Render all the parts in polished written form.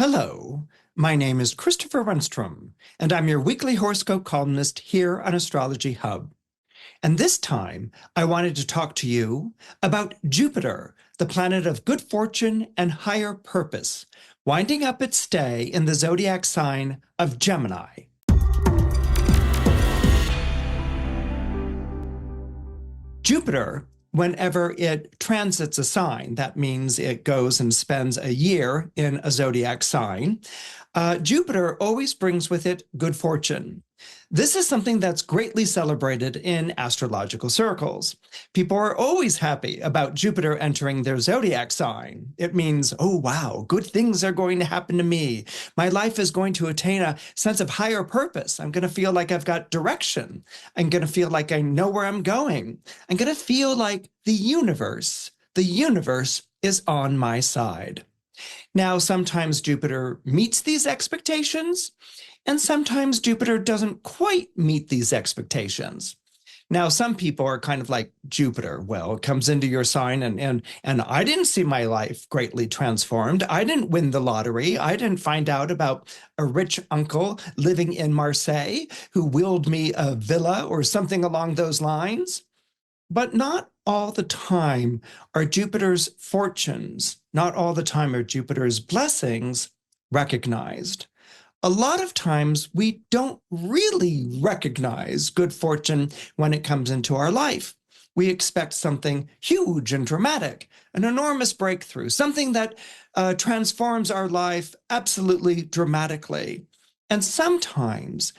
Hello, my name is Christopher Renstrom, and I'm your weekly horoscope columnist here on Astrology Hub. And this time, I wanted to talk to you about Jupiter, the planet of good fortune and higher purpose, winding up its stay in the zodiac sign of Gemini. Jupiter, whenever it transits a sign, that means it goes and spends a year in a zodiac sign, Jupiter always brings with it good fortune. This is something that's greatly celebrated in astrological circles. People are always happy about Jupiter entering their zodiac sign. It means, oh, wow, good things are going to happen to me. My life is going to attain a sense of higher purpose. I'm going to feel like I've got direction. I'm going to feel like I know where I'm going. I'm going to feel like the universe is on my side. Now, sometimes Jupiter meets these expectations, and sometimes Jupiter doesn't quite meet these expectations. Now, some people are kind of like Jupiter. Well, it comes into your sign, and I didn't see my life greatly transformed. I didn't win the lottery. I didn't find out about a rich uncle living in Marseille who willed me a villa or something along those lines. But not all the time are Jupiter's fortunes, not all the time are Jupiter's blessings recognized. A lot of times we don't really recognize good fortune when it comes into our life. We expect something huge and dramatic, an enormous breakthrough, something that transforms our life absolutely dramatically. And sometimes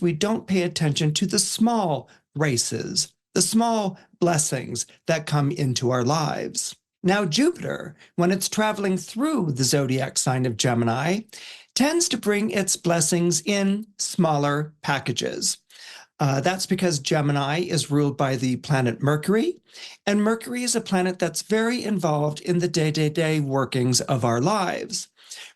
we don't pay attention to the small graces, the small blessings that come into our lives. Now, Jupiter, when it's traveling through the zodiac sign of Gemini, tends to bring its blessings in smaller packages. That's because Gemini is ruled by the planet Mercury, and Mercury is a planet that's very involved in the day-to-day workings of our lives.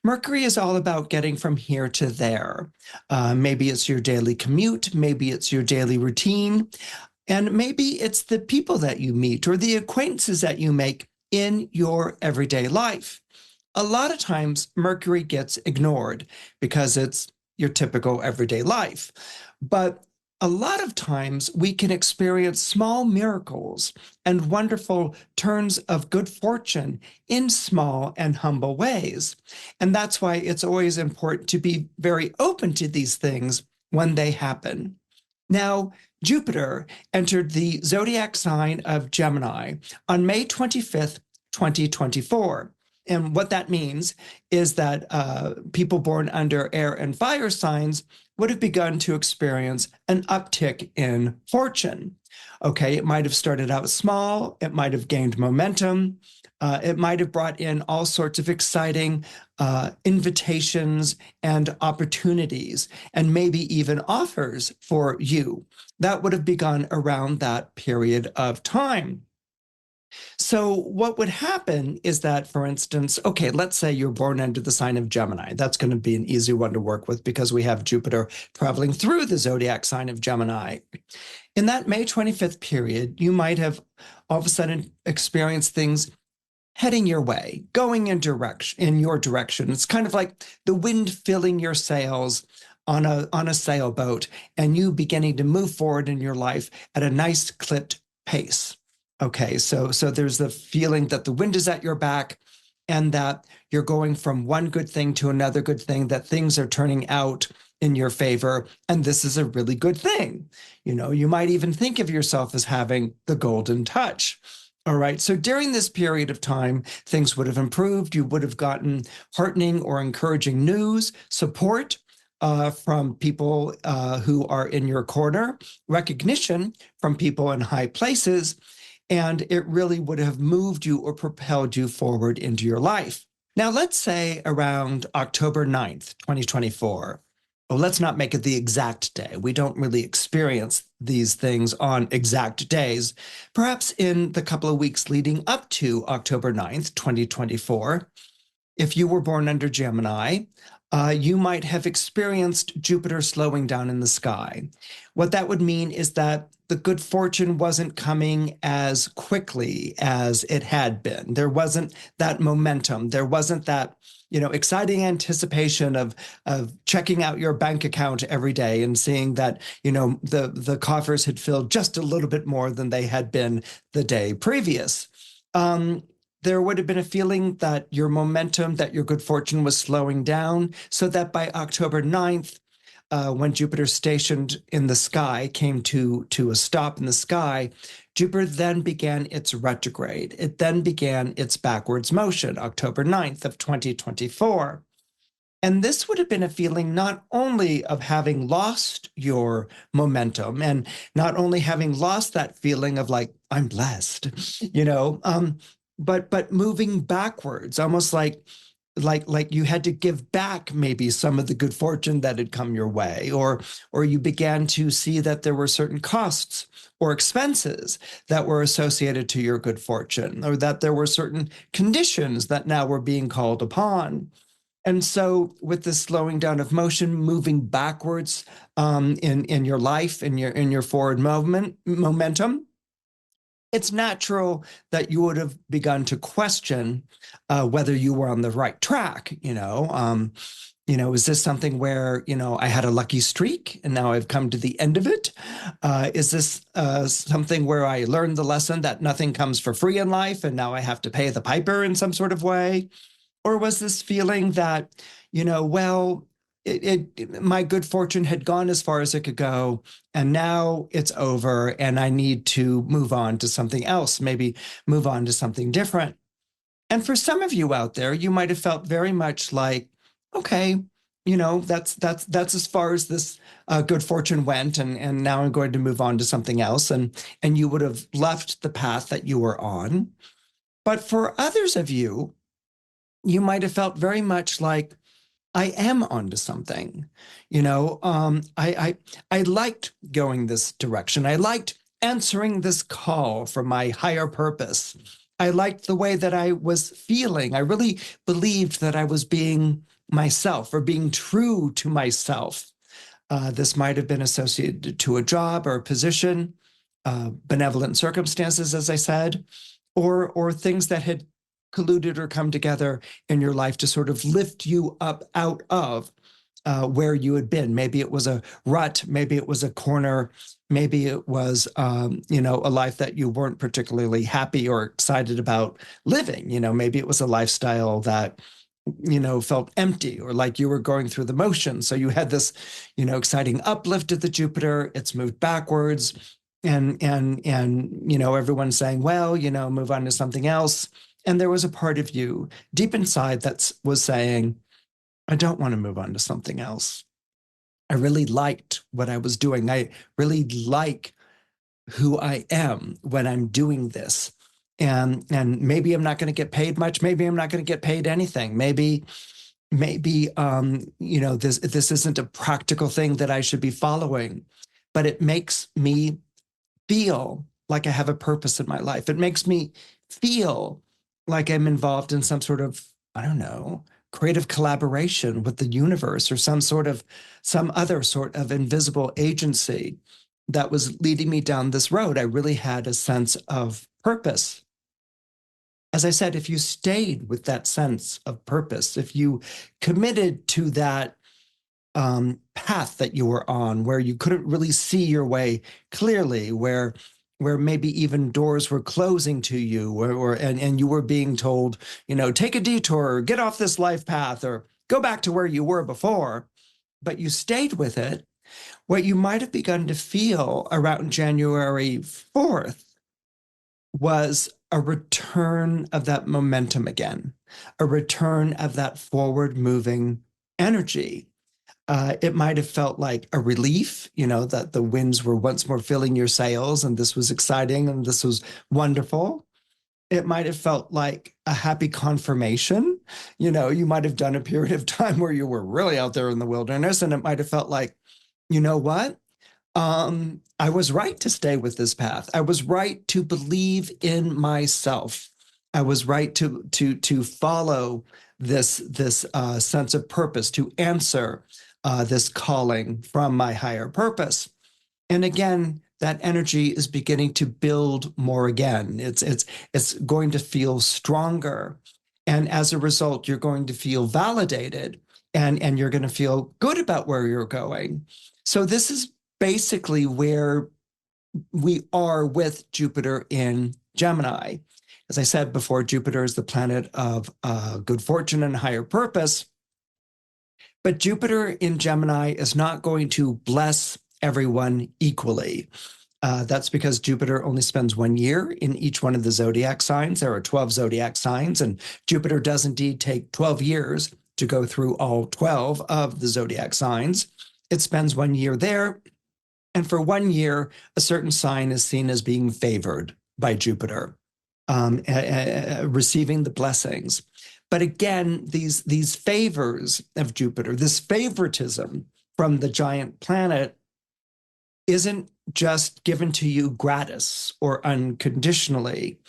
Mercury is all about getting from here to there. Maybe it's your daily commute, maybe it's your daily routine, and maybe it's the people that you meet or the acquaintances that you make in your everyday life. A lot of times, Mercury gets ignored because it's your typical everyday life. But a lot of times, we can experience small miracles and wonderful turns of good fortune in small and humble ways. And that's why it's always important to be very open to these things when they happen. Now, Jupiter entered the zodiac sign of Gemini on May 25th, 2024. And what that means is that people born under air and fire signs would have begun to experience an uptick in fortune. Okay, it might have started out small, it might have gained momentum, it might have brought in all sorts of exciting invitations and opportunities, and maybe even offers for you. That would have begun around that period of time. So what would happen is that, for instance, okay, let's say you're born under the sign of Gemini. That's going to be an easy one to work with because we have Jupiter traveling through the zodiac sign of Gemini. In that May 25th period, you might have all of a sudden experienced things heading your way, going in your direction. It's kind of like the wind filling your sails on a sailboat and you beginning to move forward in your life at a nice clipped pace. Okay, so there's the feeling that the wind is at your back and that you're going from one good thing to another good thing, that things are turning out in your favor, and this is a really good thing. You know, you might even think of yourself as having the golden touch. All right, so during this period of time, things would have improved. You would have gotten heartening or encouraging news, support from people who are in your corner, recognition from people in high places, and it really would have moved you or propelled you forward into your life. Now, let's say around October 9th, 2024. Well, let's not make it the exact day. We don't really experience these things on exact days. Perhaps in the couple of weeks leading up to October 9th, 2024, if you were born under Gemini, you might have experienced Jupiter slowing down in the sky. What that would mean is that the good fortune wasn't coming as quickly as it had been. There wasn't that momentum. There wasn't that, exciting anticipation of checking out your bank account every day and seeing that, the coffers had filled just a little bit more than they had been the day previous. There would have been a feeling that your momentum, that your good fortune was slowing down, so that by October 9th, when Jupiter stationed in the sky came to a stop in the sky, Jupiter then began its retrograde. It then began its backwards motion, October 9th of 2024. And this would have been a feeling not only of having lost your momentum and not only having lost that feeling of like, I'm blessed, but moving backwards, almost like you had to give back maybe some of the good fortune that had come your way, or you began to see that there were certain costs or expenses that were associated to your good fortune, or that there were certain conditions that now were being called upon. And so with this slowing down of motion, moving backwards in your life, in your forward momentum, it's natural that you would have begun to question whether you were on the right track. Is this something where, I had a lucky streak and now I've come to the end of it? Is this something where I learned the lesson that nothing comes for free in life and now I have to pay the piper in some sort of way? Or was this feeling that, my good fortune had gone as far as it could go, and now it's over, and I need to move on to something else, maybe move on to something different. And for some of you out there, you might have felt very much like, okay, that's as far as this good fortune went, and now I'm going to move on to something else, and you would have left the path that you were on. But for others of you, you might have felt very much like, I am onto something. I liked going this direction. I liked answering this call from my higher purpose. I liked the way that I was feeling. I really believed that I was being myself, or being true to myself. This might have been associated to a job or a position, benevolent circumstances, as I said, or things that had colluded or come together in your life to sort of lift you up out of where you had been. Maybe it was a rut, maybe it was a corner, maybe it was, a life that you weren't particularly happy or excited about living. Maybe it was a lifestyle that, felt empty, or like you were going through the motions. So you had this, exciting uplift of the Jupiter. It's moved backwards, and everyone's saying, well, move on to something else. And there was a part of you deep inside that was saying, I don't want to move on to something else. I really liked what I was doing. I really like who I am when I'm doing this. And maybe I'm not going to get paid much. Maybe I'm not going to get paid anything. Maybe this isn't a practical thing that I should be following, but it makes me feel like I have a purpose in my life. It makes me feel like I'm involved in some sort of, creative collaboration with the universe, or some other sort of invisible agency that was leading me down this road. I really had a sense of purpose. As I said, if you stayed with that sense of purpose, if you committed to that path that you were on, where you couldn't really see your way clearly, where maybe even doors were closing to you, and you were being told, take a detour, or get off this life path, or go back to where you were before, but you stayed with it, what you might have begun to feel around January 4th was a return of that momentum again, a return of that forward moving energy. It might have felt like a relief, that the winds were once more filling your sails, and this was exciting and this was wonderful. It might have felt like a happy confirmation. You might have done a period of time where you were really out there in the wilderness, and it might have felt like, you know what? I was right to stay with this path. I was right to believe in myself. I was right to follow this sense of purpose, to answer this calling from my higher purpose. And again, that energy is beginning to build more again. It's going to feel stronger. And as a result, you're going to feel validated, and you're going to feel good about where you're going. So this is basically where we are with Jupiter in Gemini. As I said before, Jupiter is the planet of good fortune and higher purpose. But Jupiter in Gemini is not going to bless everyone equally. That's because Jupiter only spends 1 year in each one of the zodiac signs. There are 12 zodiac signs, and Jupiter does indeed take 12 years to go through all 12 of the zodiac signs. It spends 1 year there, and for 1 year, a certain sign is seen as being favored by Jupiter, receiving the blessings. But again, these favors of Jupiter, this favoritism from the giant planet, isn't just given to you gratis or unconditionally.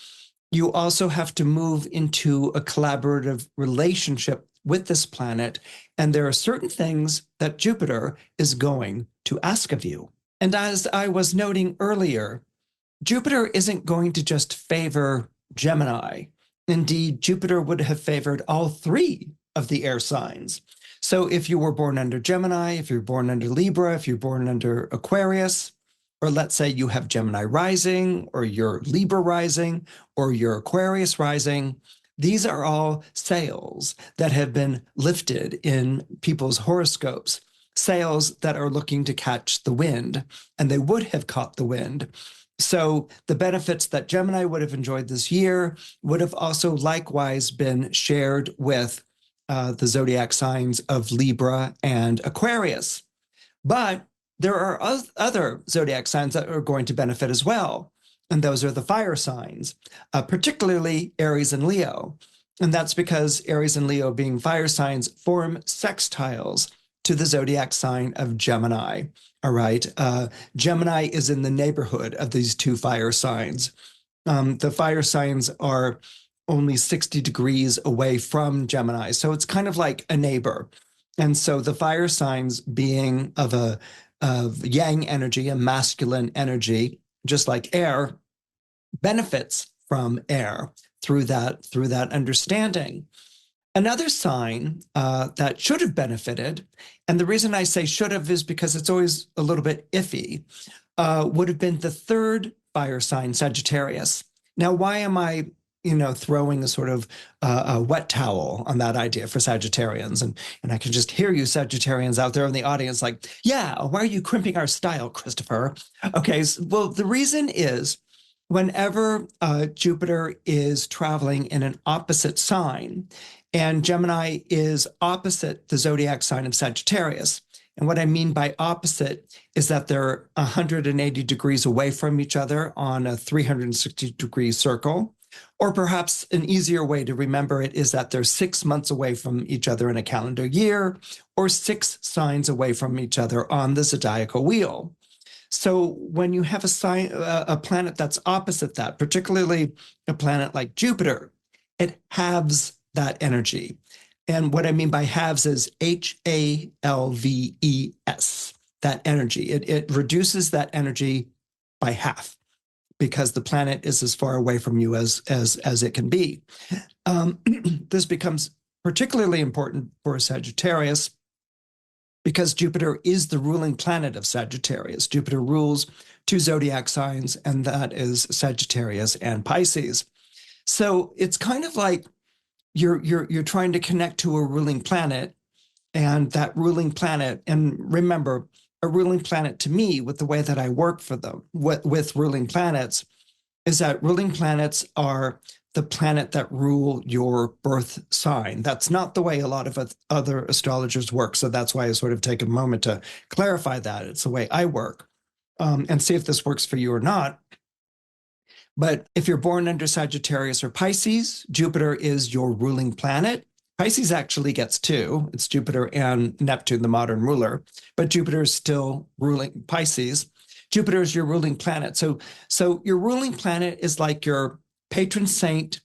You also have to move into a collaborative relationship with this planet, and there are certain things that Jupiter is going to ask of you. And as I was noting earlier, Jupiter isn't going to just favor Gemini. Indeed, Jupiter would have favored all 3 of the air signs. So if you were born under Gemini, if you're born under Libra, if you're born under Aquarius, or let's say you have Gemini rising, or your Libra rising, or your Aquarius rising, these are all sails that have been lifted in people's horoscopes, sails that are looking to catch the wind, and they would have caught the wind. So the benefits that Gemini would have enjoyed this year would have also likewise been shared with the zodiac signs of Libra and Aquarius. But there are other zodiac signs that are going to benefit as well. And those are the fire signs, particularly Aries and Leo. And that's because Aries and Leo, being fire signs, form sextiles to the zodiac sign of Gemini. All right. Gemini is in the neighborhood of these 2 fire signs. The fire signs are only 60 degrees away from Gemini. So it's kind of like a neighbor. And so the fire signs, being of yang energy, a masculine energy, just like air, benefits from air through that understanding. Another sign that should have benefited, and the reason I say should have is because it's always a little bit iffy, would have been the 3rd fire sign, Sagittarius. Now, why am I throwing a sort of a wet towel on that idea for Sagittarians? And I can just hear you Sagittarians out there in the audience like, yeah, why are you crimping our style, Christopher? Okay, well, the reason is whenever Jupiter is traveling in an opposite sign, and Gemini is opposite the zodiac sign of Sagittarius. And what I mean by opposite is that they're 180 degrees away from each other on a 360-degree circle. Or perhaps an easier way to remember it is that they're 6 months away from each other in a calendar year, or 6 signs away from each other on the zodiacal wheel. So when you have a planet that's opposite that, particularly a planet like Jupiter, it halves that energy. And what I mean by halves is HALVES, that energy. It reduces that energy by half, because the planet is as far away from you as it can be. This becomes particularly important for Sagittarius because Jupiter is the ruling planet of Sagittarius. Jupiter rules 2 zodiac signs, and that is Sagittarius and Pisces. So it's kind of like you're trying to connect to a ruling planet, and that ruling planet, and remember, a ruling planet to me, with the way that I work for them with ruling planets, is that ruling planets are the planet that rule your birth sign. That's not the way a lot of other astrologers work. So that's why I sort of take a moment to clarify that. It's the way I work, and see if this works for you or not. But if you're born under Sagittarius or Pisces, Jupiter is your ruling planet. Pisces actually gets 2. It's Jupiter and Neptune, the modern ruler, but Jupiter is still ruling Pisces. Jupiter is your ruling planet. So your ruling planet is like your patron saint,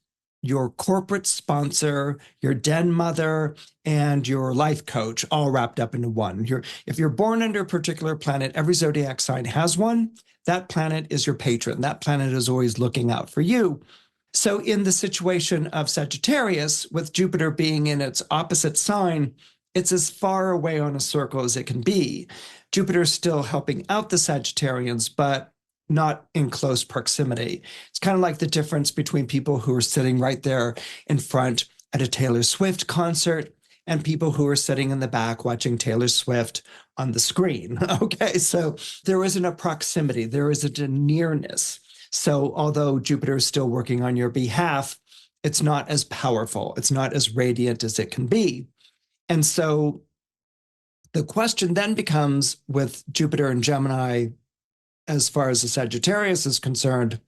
your corporate sponsor, your den mother, and your life coach all wrapped up into one. If you're born under a particular planet, every zodiac sign has one. That planet is your patron. That planet is always looking out for you. So in the situation of Sagittarius, with Jupiter being in its opposite sign, it's as far away on a circle as it can be. Jupiter's still helping out the Sagittarians, but not in close proximity. It's kind of like the difference between people who are sitting right there in front at a Taylor Swift concert and people who are sitting in the back watching Taylor Swift on the screen. Okay, so there isn't a proximity, there isn't a nearness. So although Jupiter is still working on your behalf, it's not as powerful, it's not as radiant as it can be. And so the question then becomes, with Jupiter and Gemini, as far as the Sagittarius is concerned,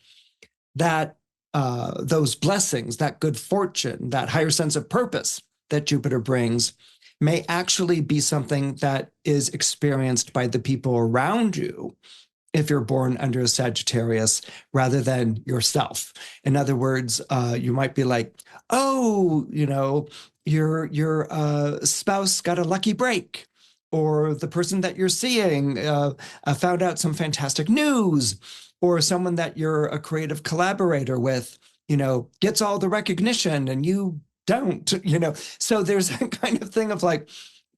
that those blessings, that good fortune, that higher sense of purpose that Jupiter brings may actually be something that is experienced by the people around you if you're born under a Sagittarius rather than yourself. In other words, you might be like, oh, your spouse got a lucky break, or the person that you're seeing found out some fantastic news, or someone that you're a creative collaborator with, gets all the recognition and you don't, So there's a kind of thing of like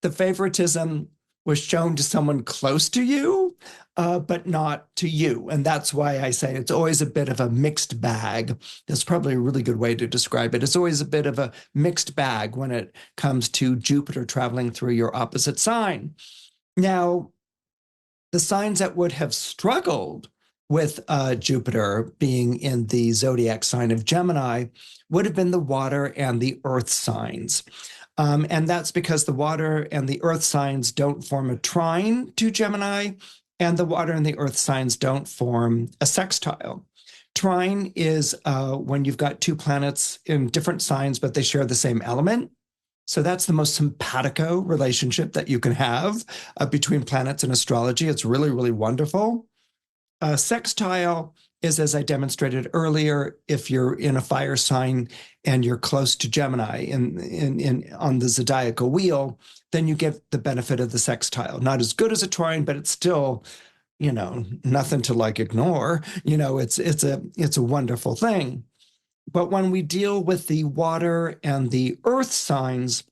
the favoritism was shown to someone close to you, but not to you. And that's why I say it's always a bit of a mixed bag. That's probably a really good way to describe it. It's always a bit of a mixed bag when it comes to Jupiter traveling through your opposite sign. Now, the signs that would have struggled with Jupiter being in the zodiac sign of Gemini would have been the water and the earth signs. And that's because the water and the earth signs don't form a trine to Gemini, and the water and the earth signs don't form a sextile. Trine is when you've got two planets in different signs, but they share the same element. So that's the most simpatico relationship that you can have between planets in astrology. It's really, really wonderful. Sextile is, as I demonstrated earlier, if you're in a fire sign and you're close to Gemini on the zodiacal wheel, then you get the benefit of the sextile. Not as good as a trine, but it's still, nothing to ignore. It's a wonderful thing. But when we deal with the water and the earth signs,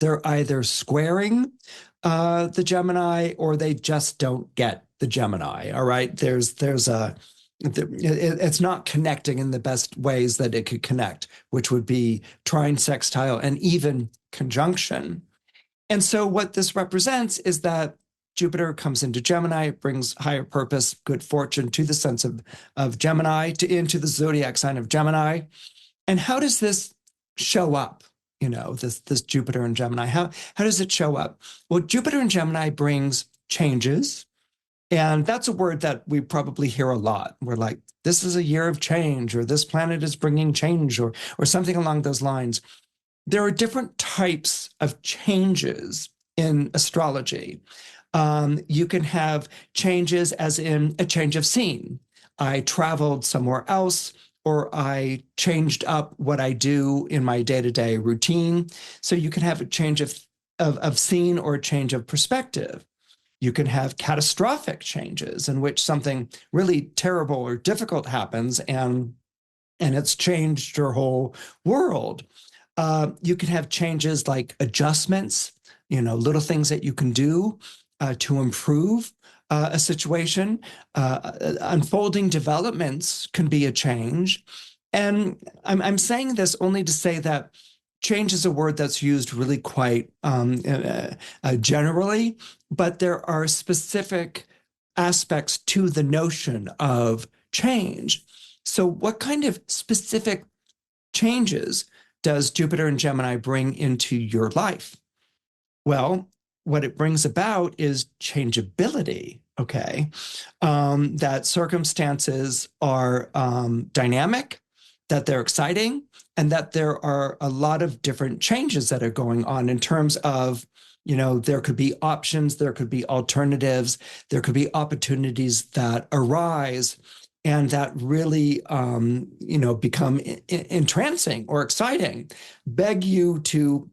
they're either squaring the Gemini or they just don't get the Gemini. All right. It's not connecting in the best ways that it could connect, which would be trine, sextile, and even conjunction. And so what this represents is that Jupiter comes into Gemini, brings higher purpose, good fortune to the sense of Gemini, into the zodiac sign of Gemini. And how does this show up? This Jupiter in Gemini, how does it show up? Well, Jupiter in Gemini brings changes. And that's a word that we probably hear a lot. We're like, this is a year of change, or this planet is bringing change, or something along those lines. There are different types of changes in astrology. You can have changes as in a change of scene. I traveled somewhere else, or I changed up what I do in my day-to-day routine. So you can have a change of scene or a change of perspective. You can have catastrophic changes in which something really terrible or difficult happens and it's changed your whole world. You can have changes like adjustments, little things that you can do to improve a situation. Unfolding developments can be a change. And I'm saying this only to say that change is a word that's used really quite generally, but there are specific aspects to the notion of change. So what kind of specific changes does Jupiter and Gemini bring into your life? Well, what it brings about is changeability, okay? That circumstances are dynamic, that they're exciting, and that there are a lot of different changes that are going on in terms of, there could be options, there could be alternatives, there could be opportunities that arise. and that really, become entrancing or exciting, beg you to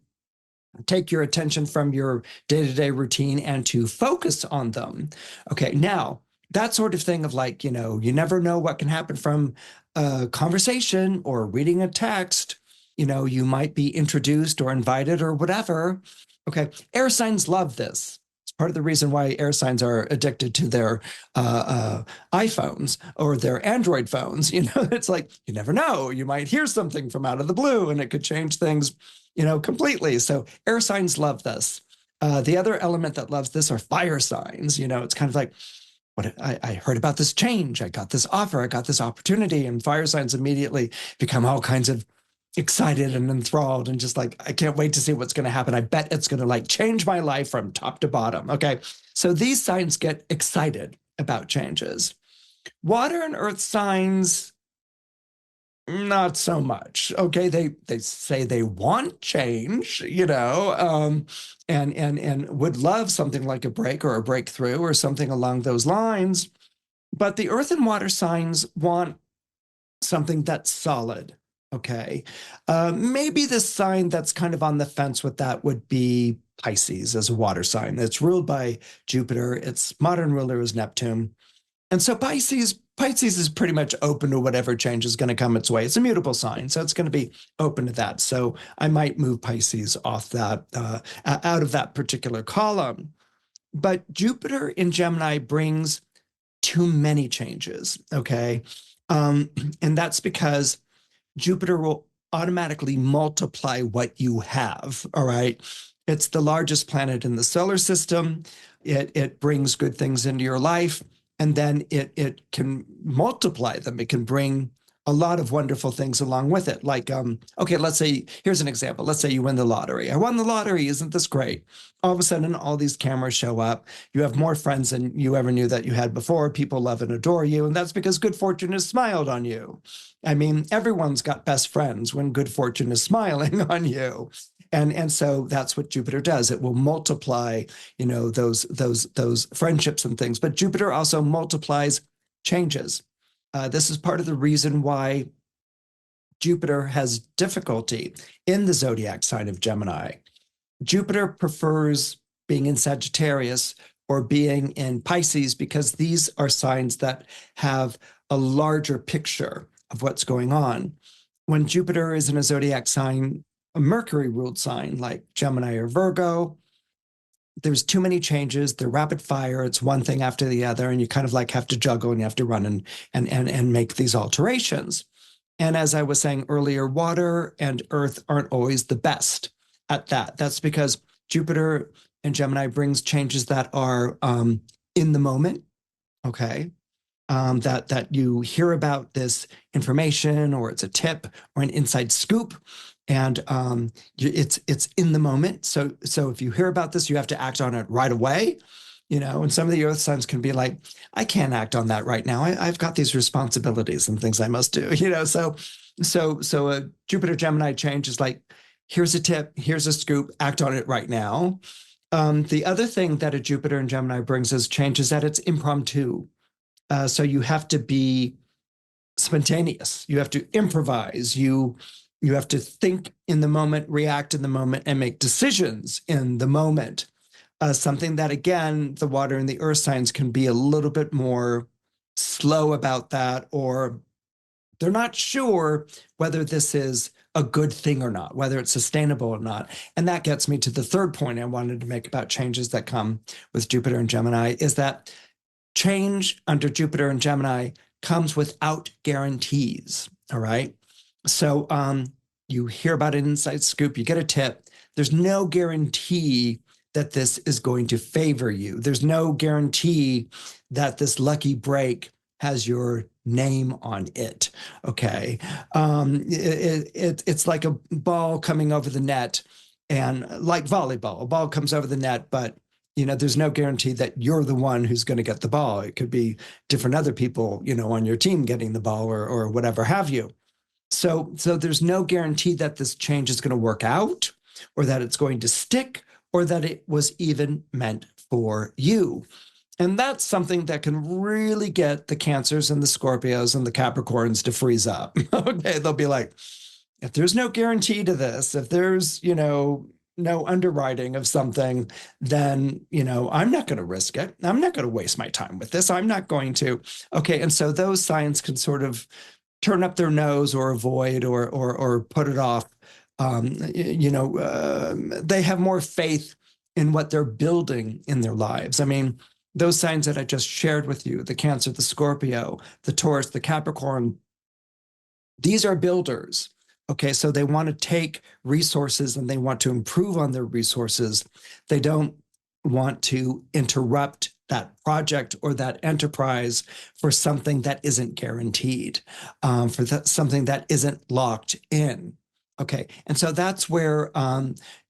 take your attention from your day-to-day routine and to focus on them. Okay, now that sort of thing of like, you never know what can happen from a conversation or reading a text. You might be introduced or invited or whatever. Okay, air signs love this. It's part of the reason why air signs are addicted to their iPhones or their Android phones. It's like, you never know. You might hear something from out of the blue and it could change things completely. So air signs love this. The other element that loves this are fire signs. It's kind of like, what I heard about this change. I got this offer. I got this opportunity. And fire signs immediately become all kinds of excited and enthralled and just like, I can't wait to see what's going to happen. I bet it's going to like change my life from top to bottom. Okay. So these signs get excited about changes. Water and earth signs, not so much. Okay, they say they want change, and would love something like a break or a breakthrough or something along those lines. But the earth and water signs want something that's solid. Okay, maybe the sign that's kind of on the fence with that would be Pisces as a water sign. It's ruled by Jupiter. Its modern ruler is Neptune. And so Pisces is pretty much open to whatever change is going to come its way. It's a mutable sign, so it's going to be open to that. So I might move Pisces off that, out of that particular column. But Jupiter in Gemini brings too many changes, okay? And that's because Jupiter will automatically multiply what you have, all right? It's the largest planet in the solar system. It brings good things into your life. And then it can multiply them. It can bring a lot of wonderful things along with it. Like, okay, let's say, here's an example. Let's say you win the lottery. I won the lottery. Isn't this great? All of a sudden, all these cameras show up. You have more friends than you ever knew that you had before. People love and adore you. And that's because good fortune has smiled on you. I mean, everyone's got best friends when good fortune is smiling on you. And so that's what Jupiter does. It will multiply, those friendships and things. But Jupiter also multiplies changes. This is part of the reason why Jupiter has difficulty in the zodiac sign of Gemini. Jupiter prefers being in Sagittarius or being in Pisces because these are signs that have a larger picture of what's going on. When Jupiter is in a zodiac sign, a Mercury-ruled sign like Gemini or Virgo, there's too many changes. They're rapid fire. It's one thing after the other, and you kind of like have to juggle and you have to run and make these alterations. And as I was saying earlier, water and earth aren't always the best at that. That's because Jupiter and Gemini brings changes that are in the moment, okay? That you hear about this information, or it's a tip or an inside scoop, and it's in the moment. So if you hear about this, you have to act on it right away. And some of the earth signs can be like, I can't act on that right now. I've got these responsibilities and things I must do. So a Jupiter Gemini change is like, here's a tip, here's a scoop, act on it right now. The other thing that a Jupiter and Gemini brings as change is that it's impromptu. So you have to be spontaneous. You have to improvise. You have to think in the moment, react in the moment, and make decisions in the moment. Something that, again, the water and the earth signs can be a little bit more slow about that, or they're not sure whether this is a good thing or not, whether it's sustainable or not. And that gets me to the third point I wanted to make about changes that come with Jupiter and Gemini, is that change under Jupiter and Gemini comes without guarantees, all right? So you hear about an inside scoop, you get a tip. There's no guarantee that this is going to favor you. There's no guarantee that this lucky break has your name on it, okay? It's like a ball coming over the net, and like volleyball, a ball comes over the net, but there's no guarantee that you're the one who's going to get the ball. It could be different other people, on your team getting the ball or whatever have you. So there's no guarantee that this change is going to work out, or that it's going to stick, or that it was even meant for you. And that's something that can really get the Cancers and the Scorpios and the Capricorns to freeze up. Okay, they'll be like, if there's no guarantee to this, if there's, no underwriting of something, then, I'm not going to risk it. I'm not going to waste my time with this. I'm not going to. Okay, and so those signs can sort of turn up their nose or avoid or put it off. They have more faith in what they're building in their lives. I mean, those signs that I just shared with you, the Cancer, the Scorpio, the Taurus, the Capricorn, these are builders. Okay, so they want to take resources and they want to improve on their resources. They don't want to interrupt that project or that enterprise for something that isn't guaranteed, something that isn't locked in. Okay, and so that's where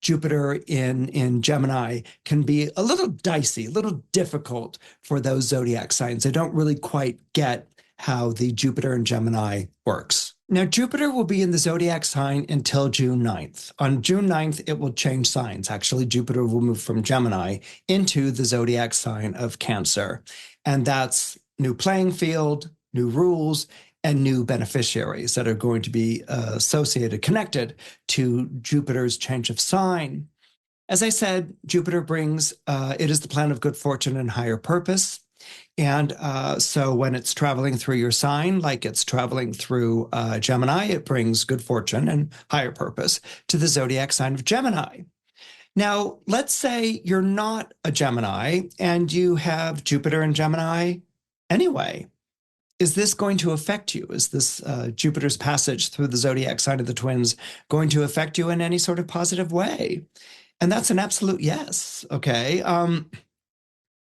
Jupiter in Gemini can be a little dicey, a little difficult for those zodiac signs. They don't really quite get how the Jupiter in Gemini works. Now, Jupiter will be in the zodiac sign until June 9th. On June 9th, it will change signs. Actually, Jupiter will move from Gemini into the zodiac sign of Cancer. And that's new playing field, new rules, and new beneficiaries that are going to be connected to Jupiter's change of sign. As I said, Jupiter brings, it is the planet of good fortune and higher purpose. And so when it's traveling through your sign, like it's traveling through Gemini, it brings good fortune and higher purpose to the zodiac sign of Gemini. Now, let's say you're not a Gemini and you have Jupiter in Gemini anyway. Is this going to affect you? Is this Jupiter's passage through the zodiac sign of the Twins going to affect you in any sort of positive way? And that's an absolute yes, okay?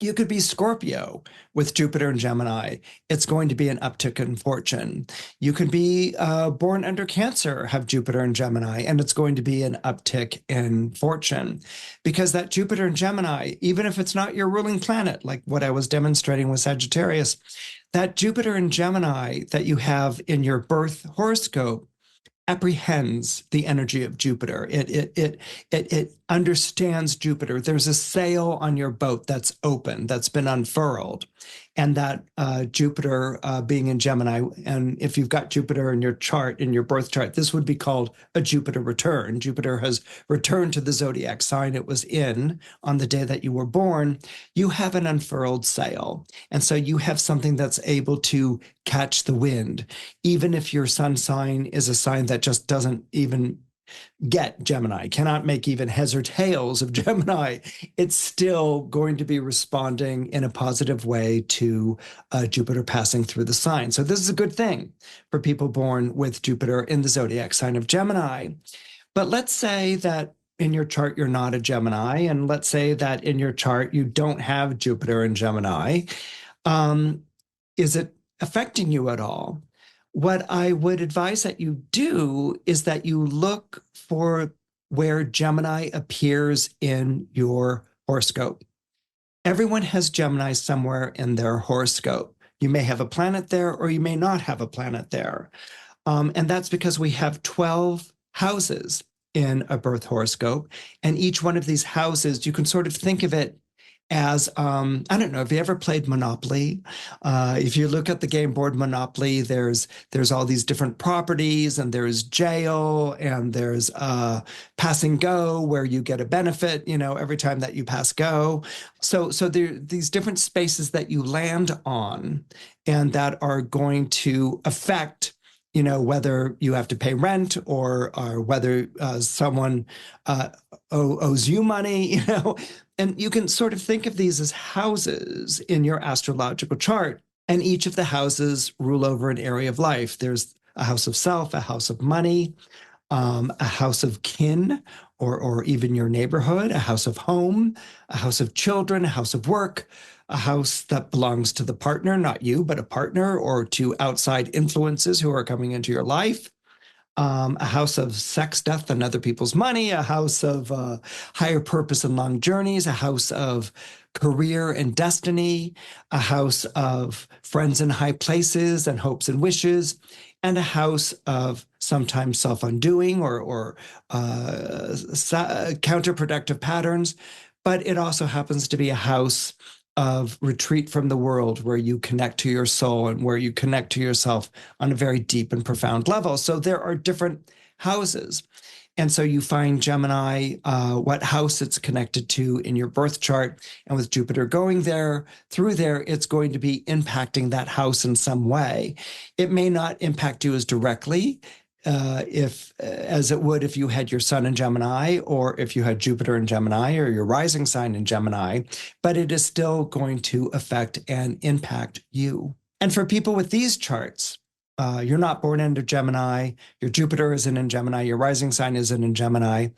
You could be Scorpio with Jupiter and Gemini. It's going to be an uptick in fortune. You could be born under Cancer, have Jupiter and Gemini, and it's going to be an uptick in fortune. Because that Jupiter and Gemini, even if it's not your ruling planet, like what I was demonstrating with Sagittarius, that Jupiter and Gemini that you have in your birth horoscope apprehends the energy of Jupiter. It understands Jupiter. There's a sail on your boat that's open, that's been unfurled. And that Jupiter being in Gemini, and if you've got Jupiter in your chart, in your birth chart, this would be called a Jupiter return. Jupiter has returned to the zodiac sign it was in on the day that you were born. You have an unfurled sail. And so you have something that's able to catch the wind. Even if your sun sign is a sign that just doesn't even get Gemini, cannot make even heads or tails of Gemini, it's still going to be responding in a positive way to Jupiter passing through the sign. So this is a good thing for people born with Jupiter in the zodiac sign of Gemini. But let's say that in your chart, you're not a Gemini, and let's say that in your chart, you don't have Jupiter in Gemini. Is it affecting you at all? What I would advise that you do is that you look for where Gemini appears in your horoscope. Everyone has Gemini somewhere in their horoscope. You may have a planet there or you may not have a planet there. And that's because we have 12 houses in a birth horoscope. And each one of these houses, you can sort of think of it as, I don't know, have you ever played Monopoly? If you look at the game board Monopoly, there's all these different properties, and there's jail, and there's pass and go, where you get a benefit, every time that you pass go. So there are these different spaces that you land on, and that are going to affect whether you have to pay rent or whether someone owes you money, And you can sort of think of these as houses in your astrological chart. And each of the houses rule over an area of life. There's a house of self, a house of money, a house of kin, or even your neighborhood, a house of home, a house of children, a house of work, a house that belongs to the partner, not you, but a partner, or to outside influences who are coming into your life. A house of sex, death, and other people's money, a house of higher purpose and long journeys, a house of career and destiny, a house of friends in high places and hopes and wishes, and a house of sometimes self-undoing or counterproductive patterns. But it also happens to be a house of retreat from the world, where you connect to your soul and where you connect to yourself on a very deep and profound level. So there are different houses. And so you find Gemini, what house it's connected to in your birth chart. And with Jupiter going there, through there, it's going to be impacting that house in some way. It may not impact you as directly as it would if you had your sun in Gemini, or if you had Jupiter in Gemini, or your rising sign in Gemini, but it is still going to affect and impact you. And for people with these charts, you're not born into Gemini, your Jupiter isn't in Gemini, your rising sign isn't in Gemini.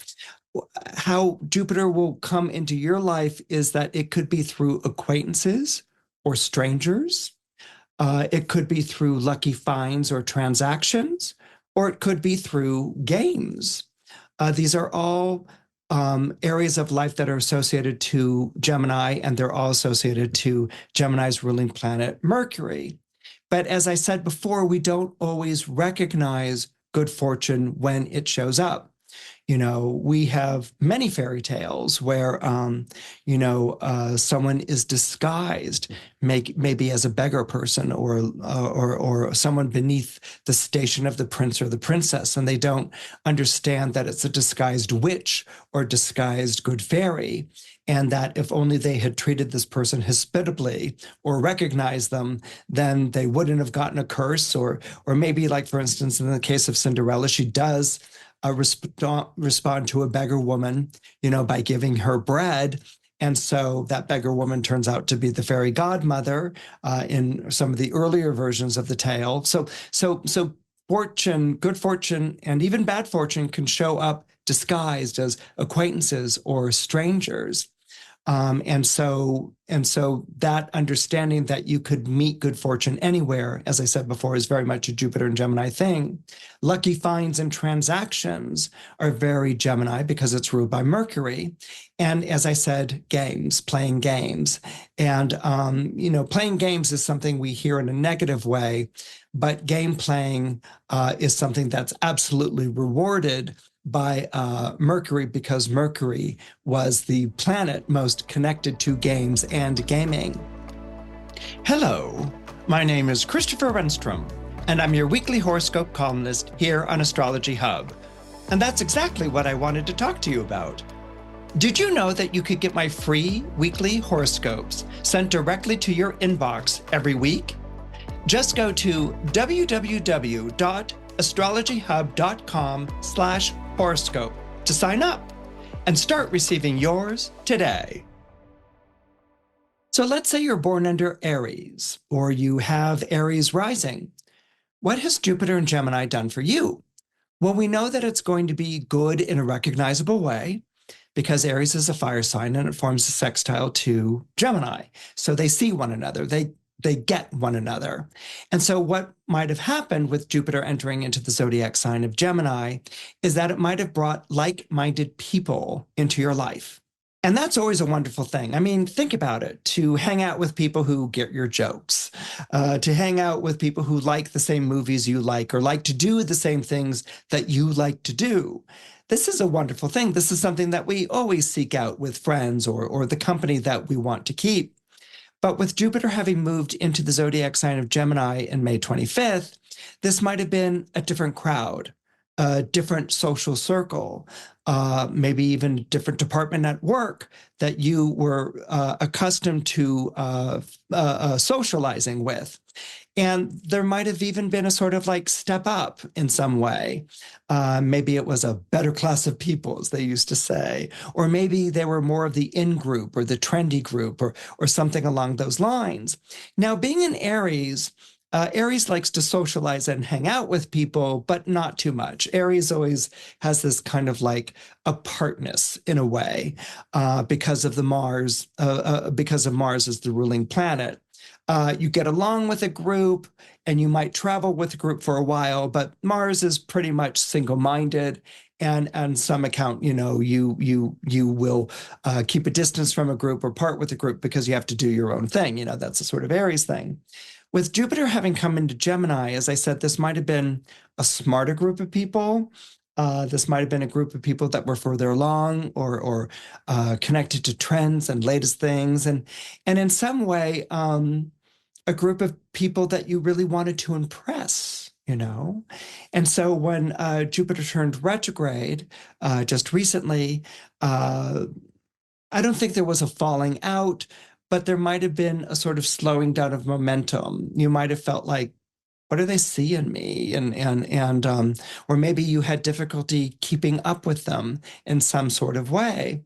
How Jupiter will come into your life is that it could be through acquaintances or strangers. It could be through lucky finds or transactions, or it could be through games. These are all areas of life that are associated to Gemini, and they're all associated to Gemini's ruling planet, Mercury. But as I said before, we don't always recognize good fortune when it shows up. You know, we have many fairy tales where, someone is disguised, maybe as a beggar person, or someone beneath the station of the prince or the princess, and they don't understand that it's a disguised witch or disguised good fairy, and that if only they had treated this person hospitably or recognized them, then they wouldn't have gotten a curse. Or maybe, like, for instance, in the case of Cinderella, she does respond to a beggar woman, by giving her bread. And so that beggar woman turns out to be the fairy godmother in some of the earlier versions of the tale. So fortune, good fortune, and even bad fortune can show up disguised as acquaintances or strangers. And so that understanding that you could meet good fortune anywhere, as I said before, is very much a Jupiter and Gemini thing. Lucky finds and transactions are very Gemini because it's ruled by Mercury. And as I said, playing games. And, playing games is something we hear in a negative way, but game playing is something that's absolutely rewarded by Mercury, because Mercury was the planet most connected to games and gaming. Hello, my name is Christopher Renstrom, and I'm your weekly horoscope columnist here on Astrology Hub. And that's exactly what I wanted to talk to you about. Did you know that you could get my free weekly horoscopes sent directly to your inbox every week? Just go to www.astrologyhub.com/horoscope to sign up and start receiving yours today. So let's say you're born under Aries, or you have Aries rising. What has Jupiter and Gemini done for you? Well, we know that it's going to be good in a recognizable way, because Aries is a fire sign and it forms a sextile to Gemini. So they see one another. They get one another. And so what might have happened with Jupiter entering into the zodiac sign of Gemini is that it might have brought like-minded people into your life. And that's always a wonderful thing. I mean, think about it, to hang out with people who get your jokes, to hang out with people who like the same movies you like, or like to do the same things that you like to do. This is a wonderful thing. This is something that we always seek out with friends or the company that we want to keep. But with Jupiter having moved into the zodiac sign of Gemini in May 25th, this might have been a different crowd, a different social circle, maybe even a different department at work that you were accustomed to socializing with. And there might have even been a sort of like step up in some way. Maybe it was a better class of people, as they used to say, or maybe they were more of the in group or the trendy group or something along those lines. Now, being in Aries, Aries likes to socialize and hang out with people, but not too much. Aries always has this kind of like apartness in a way because of Mars as the ruling planet. You get along with a group and you might travel with a group for a while, but Mars is pretty much single-minded, and on some account, you will keep a distance from a group or part with a group because you have to do your own thing. That's a sort of Aries thing. With Jupiter having come into Gemini, as I said, this might have been a smarter group of people, This might have been a group of people that were further along or connected to trends and latest things. And in some way, a group of people that you really wanted to impress, you know? And so when Jupiter turned retrograde just recently, I don't think there was a falling out, but there might have been a sort of slowing down of momentum. You might have felt like, what do they see in me? Or maybe you had difficulty keeping up with them in some sort of way.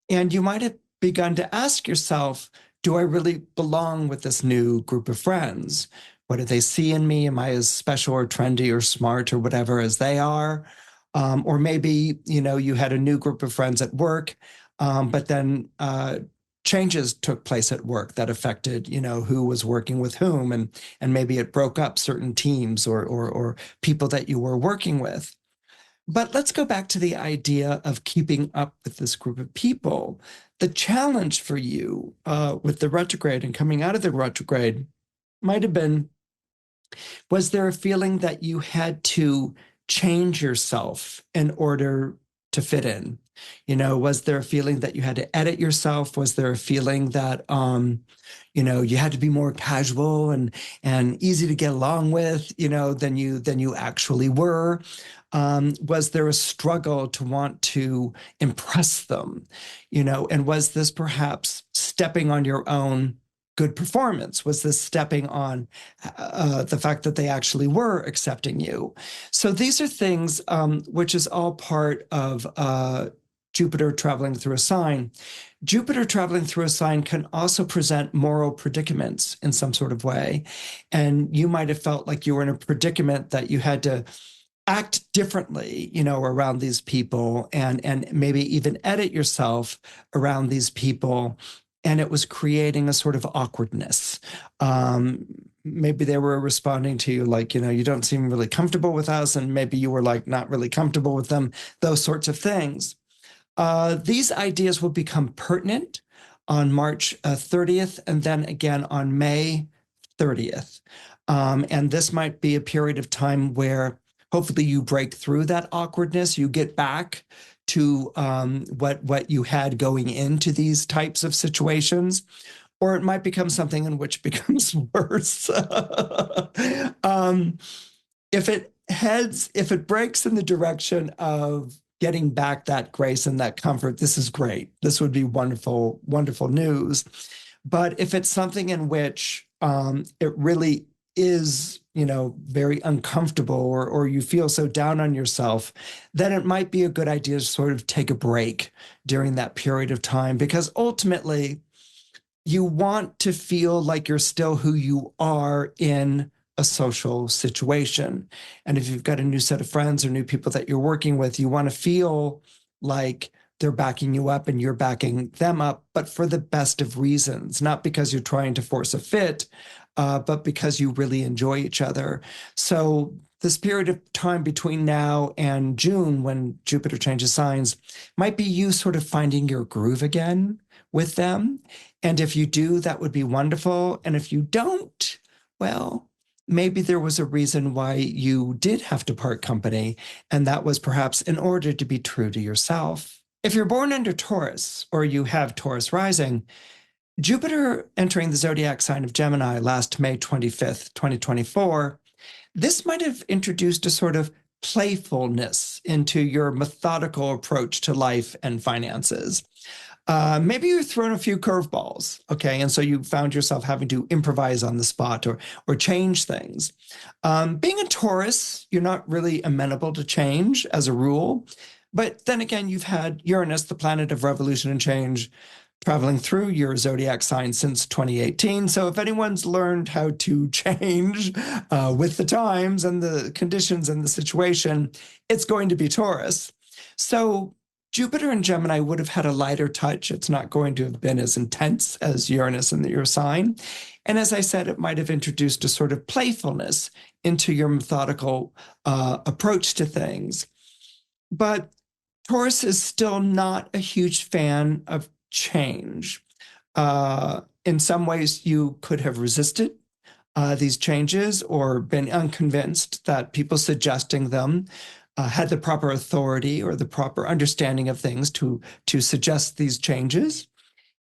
And you might have begun to ask yourself, do I really belong with this new group of friends? What do they see in me? Am I as special or trendy or smart or whatever as they are? Or maybe, you had a new group of friends at work, but then changes took place at work that affected, who was working with whom, and maybe it broke up certain teams or people that you were working with. But let's go back to the idea of keeping up with this group of people. The challenge for you with the retrograde and coming out of the retrograde might have been, was there a feeling that you had to change yourself in order to fit in? Was there a feeling that you had to edit yourself? Was there a feeling that, you had to be more casual and easy to get along with, than you actually were? Was there a struggle to want to impress them? And was this perhaps stepping on your own good performance? Was this stepping on the fact that they actually were accepting you? So these are things which is all part of Jupiter traveling through a sign. Jupiter traveling through a sign can also present moral predicaments in some sort of way. And you might have felt like you were in a predicament that you had to act differently, around these people and maybe even edit yourself around these people. And it was creating a sort of awkwardness. Maybe they were responding to you like, you don't seem really comfortable with us. And maybe you were like not really comfortable with them, those sorts of things. These ideas will become pertinent on March 30th and then again on May 30th. And this might be a period of time where hopefully you break through that awkwardness, you get back to what you had going into these types of situations, or it might become something in which becomes worse. If it breaks in the direction of getting back that grace and that comfort, this is great. This would be wonderful, wonderful news. But if it's something in which it really is, very uncomfortable or you feel so down on yourself, then it might be a good idea to sort of take a break during that period of time, because ultimately you want to feel like you're still who you are in a social situation. And if you've got a new set of friends or new people that you're working with, you want to feel like they're backing you up and you're backing them up, but for the best of reasons, not because you're trying to force a fit, but because you really enjoy each other. So this period of time between now and June, when Jupiter changes signs, might be you sort of finding your groove again with them. And if you do, that would be wonderful. And if you don't, well, maybe there was a reason why you did have to part company, and that was perhaps in order to be true to yourself. If you're born under Taurus or you have Taurus rising, Jupiter entering the zodiac sign of Gemini last May 25th, 2024, this might have introduced a sort of playfulness into your methodical approach to life and finances. Maybe you've thrown a few curveballs, okay? And so you found yourself having to improvise on the spot or change things. Being a Taurus, you're not really amenable to change as a rule. But then again, you've had Uranus, the planet of revolution and change, traveling through your zodiac sign since 2018. So if anyone's learned how to change with the times and the conditions and the situation, it's going to be Taurus. So Jupiter and Gemini would have had a lighter touch. It's not going to have been as intense as Uranus in your sign. And as I said, it might have introduced a sort of playfulness into your methodical approach to things. But Taurus is still not a huge fan of change. In some ways, you could have resisted these changes or been unconvinced that people suggesting them had the proper authority or the proper understanding of things to suggest these changes.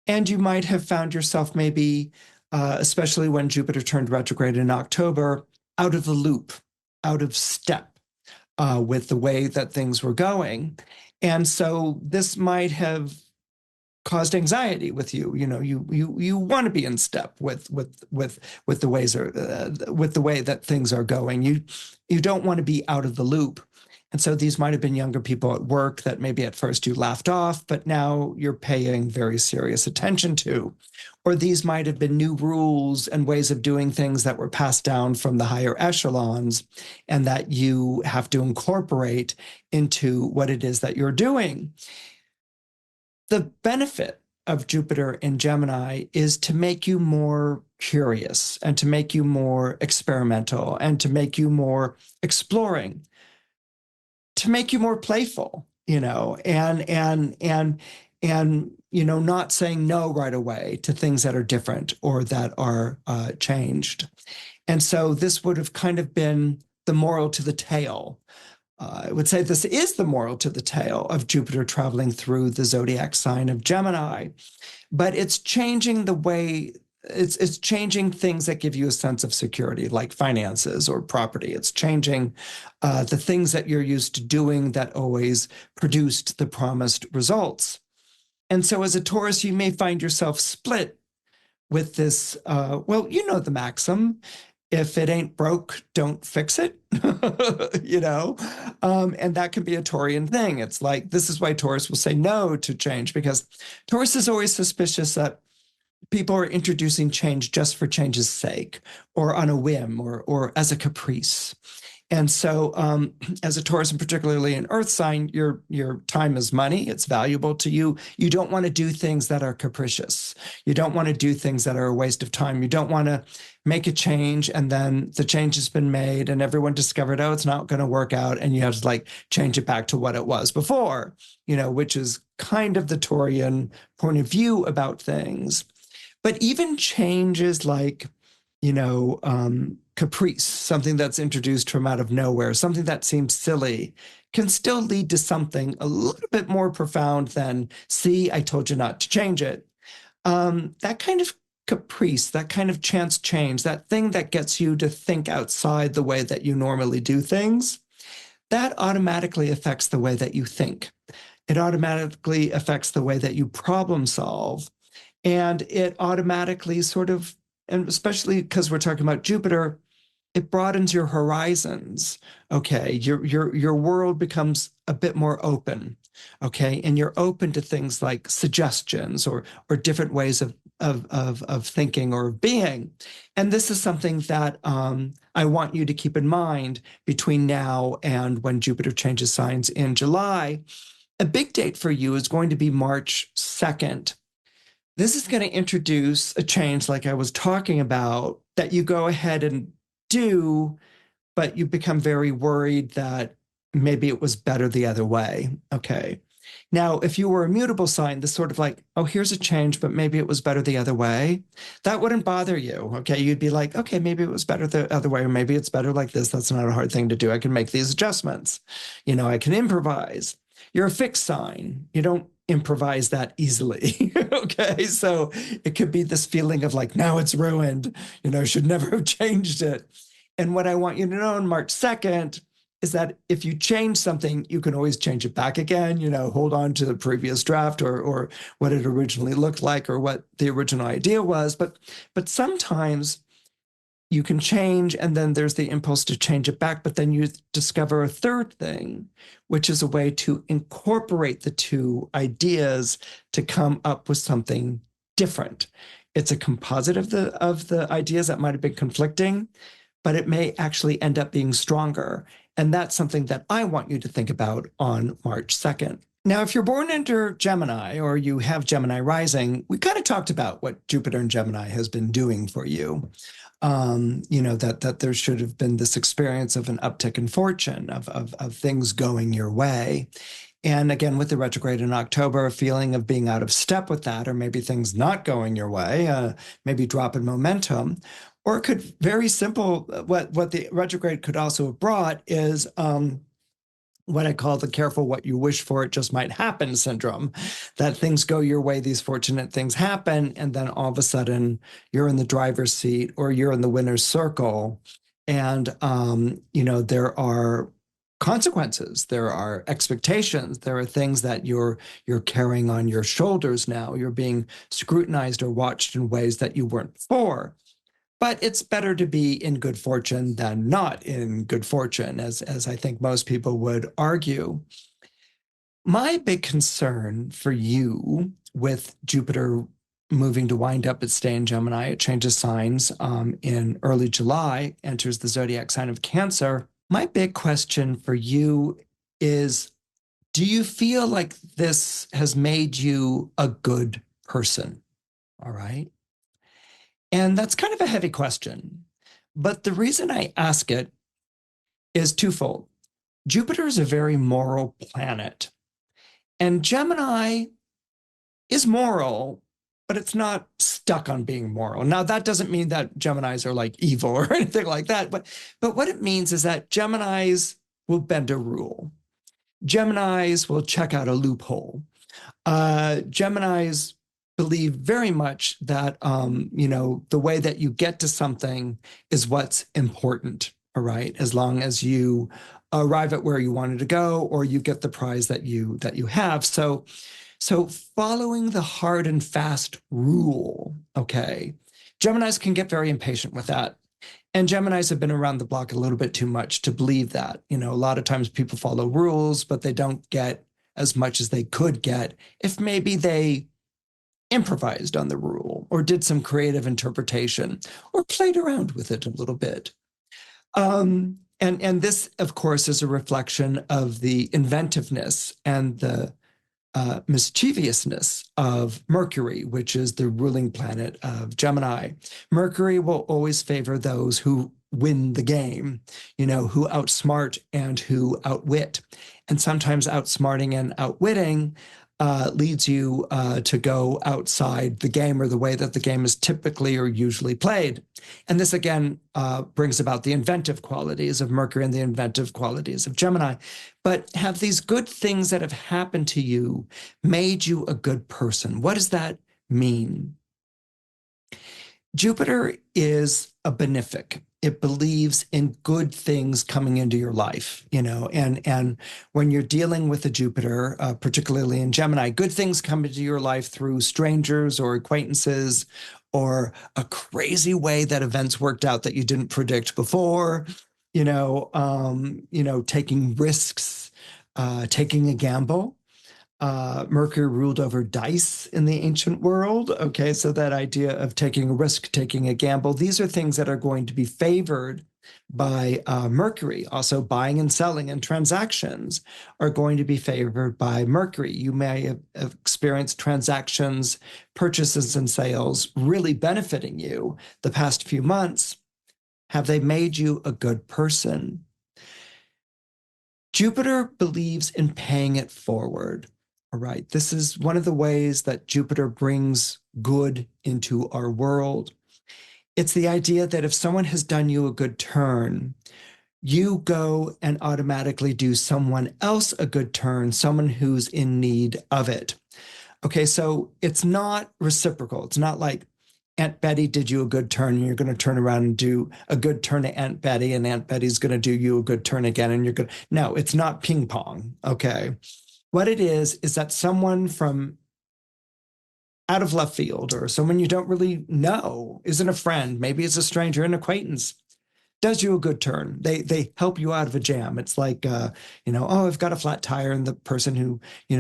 And you might have found yourself maybe, especially when Jupiter turned retrograde in October, out of the loop, out of step with the way that things were going. And so this might have caused anxiety with you. You know, you want to be in step with the ways or with the way that things are going. You don't want to be out of the loop. And so these might have been younger people at work that maybe at first you laughed off, but now you're paying very serious attention to. Or these might have been new rules and ways of doing things that were passed down from the higher echelons and that you have to incorporate into what it is that you're doing. The benefit of Jupiter in Gemini is to make you more curious and to make you more experimental and to make you more exploring, to make you more playful, you know, and you know, not saying no right away to things that are different or that are changed. And so this would have kind of been the moral to the tale. I would say this is the moral to the tale of Jupiter traveling through the zodiac sign of Gemini, but it's changing the way, it's changing things that give you a sense of security, like finances or property. It's changing the things that you're used to doing that always produced the promised results. And so as a Taurus, you may find yourself split with this, well, you know the maxim, if it ain't broke, don't fix it, you know? And that can be a Taurian thing. It's like, this is why Taurus will say no to change, because Taurus is always suspicious that people are introducing change just for change's sake, or on a whim, or as a caprice. And so as a Taurus, and particularly an earth sign, your time is money. It's valuable to you. You don't want to do things that are capricious. You don't want to do things that are a waste of time. You don't want to make a change and then the change has been made and everyone discovered, oh, it's not going to work out. And you have to like change it back to what it was before, you know, which is kind of the Taurian point of view about things. But even changes like, you know, caprice, something that's introduced from out of nowhere, something that seems silly, can still lead to something a little bit more profound than, see, I told you not to change it. That kind of caprice, that kind of chance change, that thing that gets you to think outside the way that you normally do things, that automatically affects the way that you think. It automatically affects the way that you problem solve. And it automatically sort of, and especially because we're talking about Jupiter, it broadens your horizons. Okay, your world becomes a bit more open. Okay, and you're open to things like suggestions or different ways of thinking or of being. And this is something that I want you to keep in mind between now and when Jupiter changes signs in July. A big date for you is going to be March 2nd. This is going to introduce a change like I was talking about that you go ahead and do, but you become very worried that maybe it was better the other way. Okay. Now, if you were a mutable sign, this sort of like, oh, here's a change, but maybe it was better the other way, that wouldn't bother you. Okay. You'd be like, okay, maybe it was better the other way, or maybe it's better like this. That's not a hard thing to do. I can make these adjustments. You know, I can improvise. You're a fixed sign. You don't improvise that easily. Okay. So it could be this feeling of like, now it's ruined, you know, should never have changed it. And what I want you to know on March 2nd is that if you change something, you can always change it back again, you know, hold on to the previous draft or what it originally looked like or what the original idea was. But sometimes you can change and then there's the impulse to change it back, but then you discover a third thing, which is a way to incorporate the two ideas to come up with something different. It's a composite of the ideas that might have been conflicting, but it may actually end up being stronger. And that's something that I want you to think about on March 2nd. Now, if you're born under Gemini or you have Gemini rising, we kind of talked about what Jupiter and Gemini has been doing for you. You know, that there should have been this experience of an uptick in fortune, of things going your way. And again, with the retrograde in October, a feeling of being out of step with that, or maybe things not going your way, maybe drop in momentum. Or it could, very simple, what the retrograde could also have brought is what I call the careful what you wish for, it just might happen syndrome, that things go your way, these fortunate things happen, and then all of a sudden you're in the driver's seat or you're in the winner's circle. And, there are consequences, there are expectations, there are things that you're carrying on your shoulders now. You're being scrutinized or watched in ways that you weren't before. But it's better to be in good fortune than not in good fortune, as I think most people would argue. My big concern for you with Jupiter moving to wind up its stay in Gemini, it changes signs in early July, enters the zodiac sign of Cancer. My big question for you is, do you feel like this has made you a good person? All right. And that's kind of a heavy question. But the reason I ask it is twofold. Jupiter is a very moral planet. And Gemini is moral, but it's not stuck on being moral. Now, that doesn't mean that Geminis are like evil or anything like that. But what it means is that Geminis will bend a rule. Geminis will check out a loophole. Geminis believe very much that, the way that you get to something is what's important, all right? As long as you arrive at where you wanted to go or you get the prize that you have. So following the hard and fast rule, okay, Geminis can get very impatient with that. And Geminis have been around the block a little bit too much to believe that. A lot of times people follow rules, but they don't get as much as they could get if maybe they improvised on the rule or did some creative interpretation or played around with it a little bit. And this, of course, is a reflection of the inventiveness and the mischievousness of Mercury, which is the ruling planet of Gemini. Mercury will always favor those who win the game, who outsmart and who outwit. And sometimes outsmarting and outwitting leads you to go outside the game or the way that the game is typically or usually played. And this, again, brings about the inventive qualities of Mercury and the inventive qualities of Gemini. But have these good things that have happened to you made you a good person? What does that mean? Jupiter is a benefic. It believes in good things coming into your life, and when you're dealing with a Jupiter, particularly in Gemini, good things come into your life through strangers or acquaintances or a crazy way that events worked out that you didn't predict before, taking risks, taking a gamble. Mercury ruled over dice in the ancient world. Okay, so that idea of taking a risk, taking a gamble, these are things that are going to be favored by Mercury. Also, buying and selling and transactions are going to be favored by Mercury. You may have experienced transactions, purchases, and sales really benefiting you the past few months. Have they made you a good person? Jupiter believes in paying it forward. All right, this is one of the ways that Jupiter brings good into our world. It's the idea that if someone has done you a good turn, you go and automatically do someone else a good turn, someone who's in need of it. Okay, so it's not reciprocal. It's not like Aunt Betty did you a good turn and you're going to turn around and do a good turn to Aunt Betty and Aunt Betty's going to do you a good turn again and you're good. No, it's not ping pong, okay? What it is that someone from out of left field or someone you don't really know, isn't a friend, maybe it's a stranger, an acquaintance, does you a good turn. They help you out of a jam. It's like, I've got a flat tire, and the person who,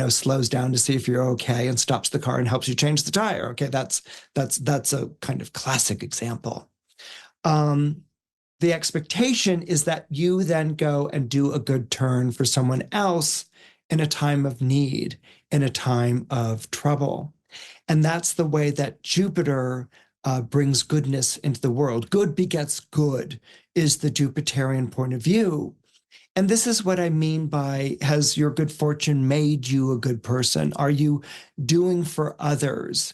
slows down to see if you're okay and stops the car and helps you change the tire. Okay, that's a kind of classic example. The expectation is that you then go and do a good turn for someone else in a time of need, in a time of trouble. And that's the way that Jupiter brings goodness into the world. Good begets good is the Jupiterian point of view. And this is what I mean by, has your good fortune made you a good person? Are you doing for others?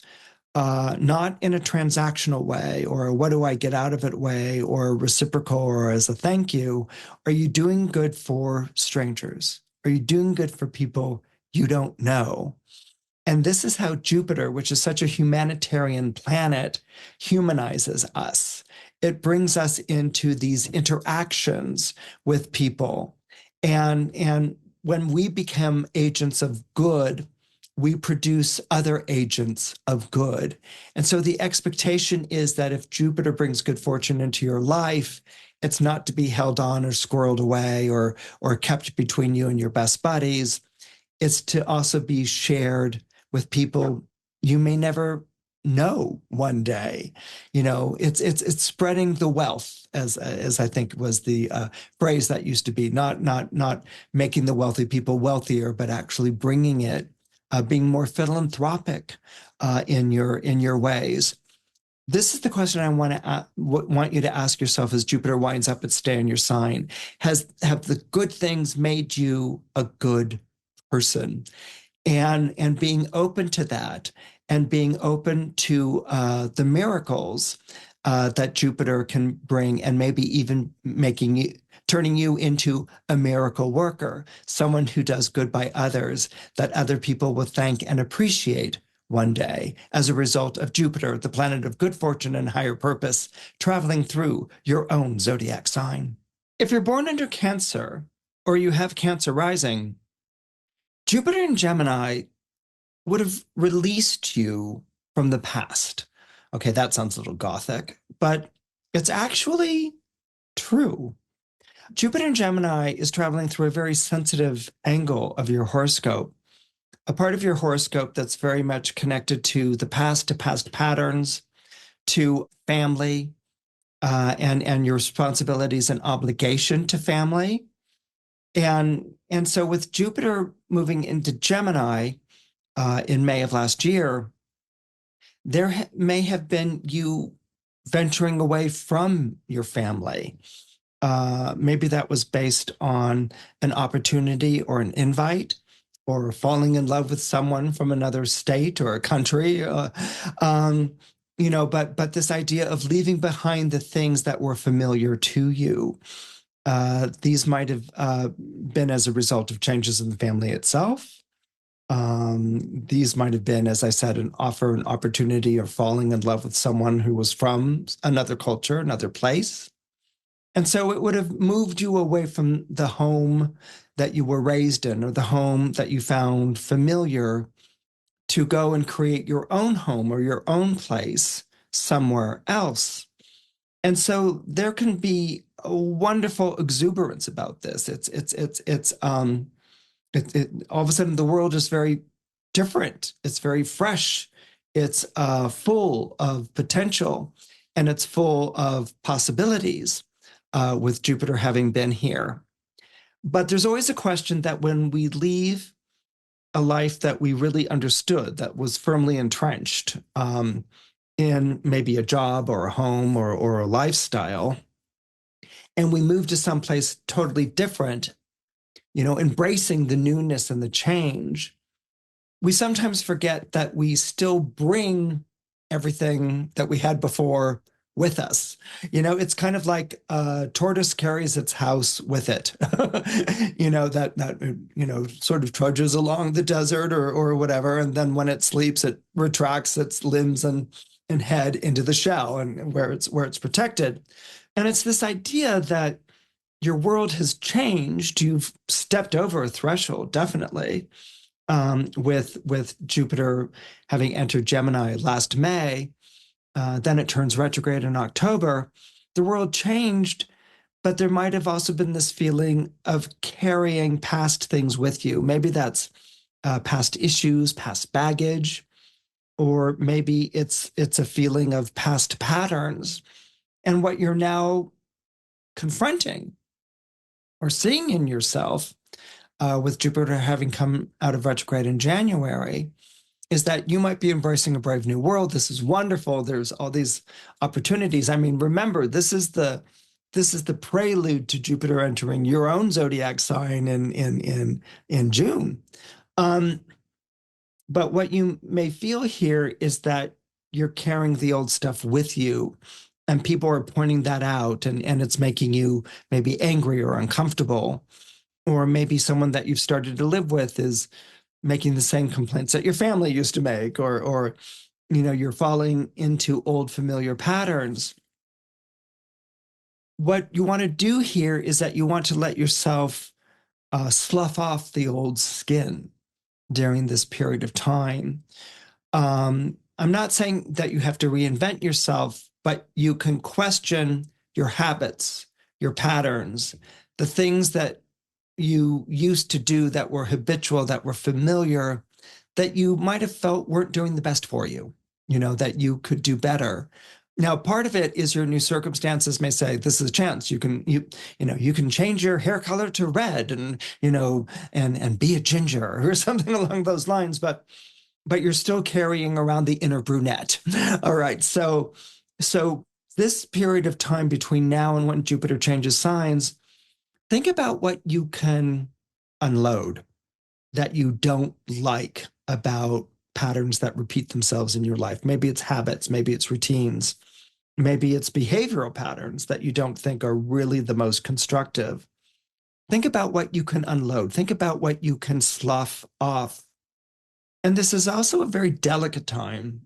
Not in a transactional way or a what do I get out of it way or reciprocal or as a thank you. Are you doing good for strangers? Are you doing good for people you don't know? And this is how Jupiter, which is such a humanitarian planet, humanizes us. It brings us into these interactions with people. And when we become agents of good, we produce other agents of good. And so the expectation is that if Jupiter brings good fortune into your life, it's not to be held on or squirreled away or kept between you and your best buddies. It's to also be shared with people you may never know one day. It's spreading the wealth, as I think was the phrase that used to be, not making the wealthy people wealthier, but actually bringing it, being more philanthropic in your ways. This is the question I want you to ask yourself as Jupiter winds up its stay in your sign. Have the good things made you a good person? And being open to that, and being open to the miracles that Jupiter can bring, and maybe even turning you into a miracle worker, someone who does good by others that other people will thank and appreciate one day as a result of Jupiter, the planet of good fortune and higher purpose, traveling through your own zodiac sign. If you're born under Cancer, or you have Cancer rising, Jupiter in Gemini would have released you from the past. Okay, that sounds a little gothic, but it's actually true. Jupiter in Gemini is traveling through a very sensitive angle of your horoscope, a part of your horoscope that's very much connected to the past, to past patterns, to family, and your responsibilities and obligation to family. And so with Jupiter moving into Gemini in May of last year, there may have been you venturing away from your family. Maybe that was based on an opportunity or an invite, or falling in love with someone from another state or a country. But this idea of leaving behind the things that were familiar to you. These might have been as a result of changes in the family itself. These might have been, as I said, an offer, an opportunity, or falling in love with someone who was from another culture, another place. And so it would have moved you away from the home that you were raised in, or the home that you found familiar, to go and create your own home or your own place somewhere else. And so there can be a wonderful exuberance about this. All of a sudden the world is very different. It's very fresh. It's full of potential, and it's full of possibilities with Jupiter having been here. But there's always a question that when we leave a life that we really understood, that was firmly entrenched in maybe a job or a home or a lifestyle, and we move to someplace totally different, embracing the newness and the change, we sometimes forget that we still bring everything that we had before with us. It's kind of like a tortoise carries its house with it, that sort of trudges along the desert or whatever. And then when it sleeps, it retracts its limbs and head into the shell, and where it's protected. And it's this idea that your world has changed. You've stepped over a threshold, definitely, with Jupiter having entered Gemini last May. Then it turns retrograde in October. The world changed, but there might have also been this feeling of carrying past things with you. Maybe that's past issues, past baggage, or maybe it's a feeling of past patterns. And what you're now confronting or seeing in yourself with Jupiter having come out of retrograde in January is that you might be embracing a brave new world. This is wonderful. There's all these opportunities. I mean, remember, this is the prelude to Jupiter entering your own zodiac sign in June. But what you may feel here is that you're carrying the old stuff with you, and people are pointing that out, and it's making you maybe angry or uncomfortable. Or maybe someone that you've started to live with is making the same complaints that your family used to make, or you're falling into old familiar patterns. What you want to do here is that you want to let yourself slough off the old skin during this period of time. I'm not saying that you have to reinvent yourself, but you can question your habits, your patterns, the things that you used to do that were habitual, that were familiar, that you might have felt weren't doing the best for you, that you could do better. Now, part of it is your new circumstances may say, this is a chance. You can change your hair color to red and be a ginger or something along those lines, but you're still carrying around the inner brunette. All right. So this period of time between now and when Jupiter changes signs, think about what you can unload that you don't like about patterns that repeat themselves in your life. Maybe it's habits, maybe it's routines, maybe it's behavioral patterns that you don't think are really the most constructive. Think about what you can unload. Think about what you can slough off. And this is also a very delicate time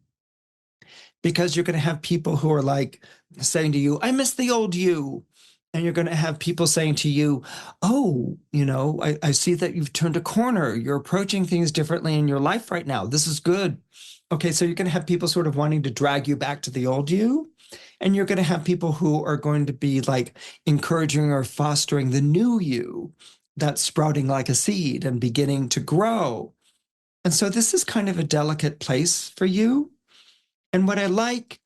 because you're going to have people who are like saying to you, I miss the old you. And you're going to have people saying to you, oh, I see that you've turned a corner. You're approaching things differently in your life right now. This is good. Okay, so you're going to have people sort of wanting to drag you back to the old you. And you're going to have people who are going to be like encouraging or fostering the new you that's sprouting like a seed and beginning to grow. And so this is kind of a delicate place for you. And what I like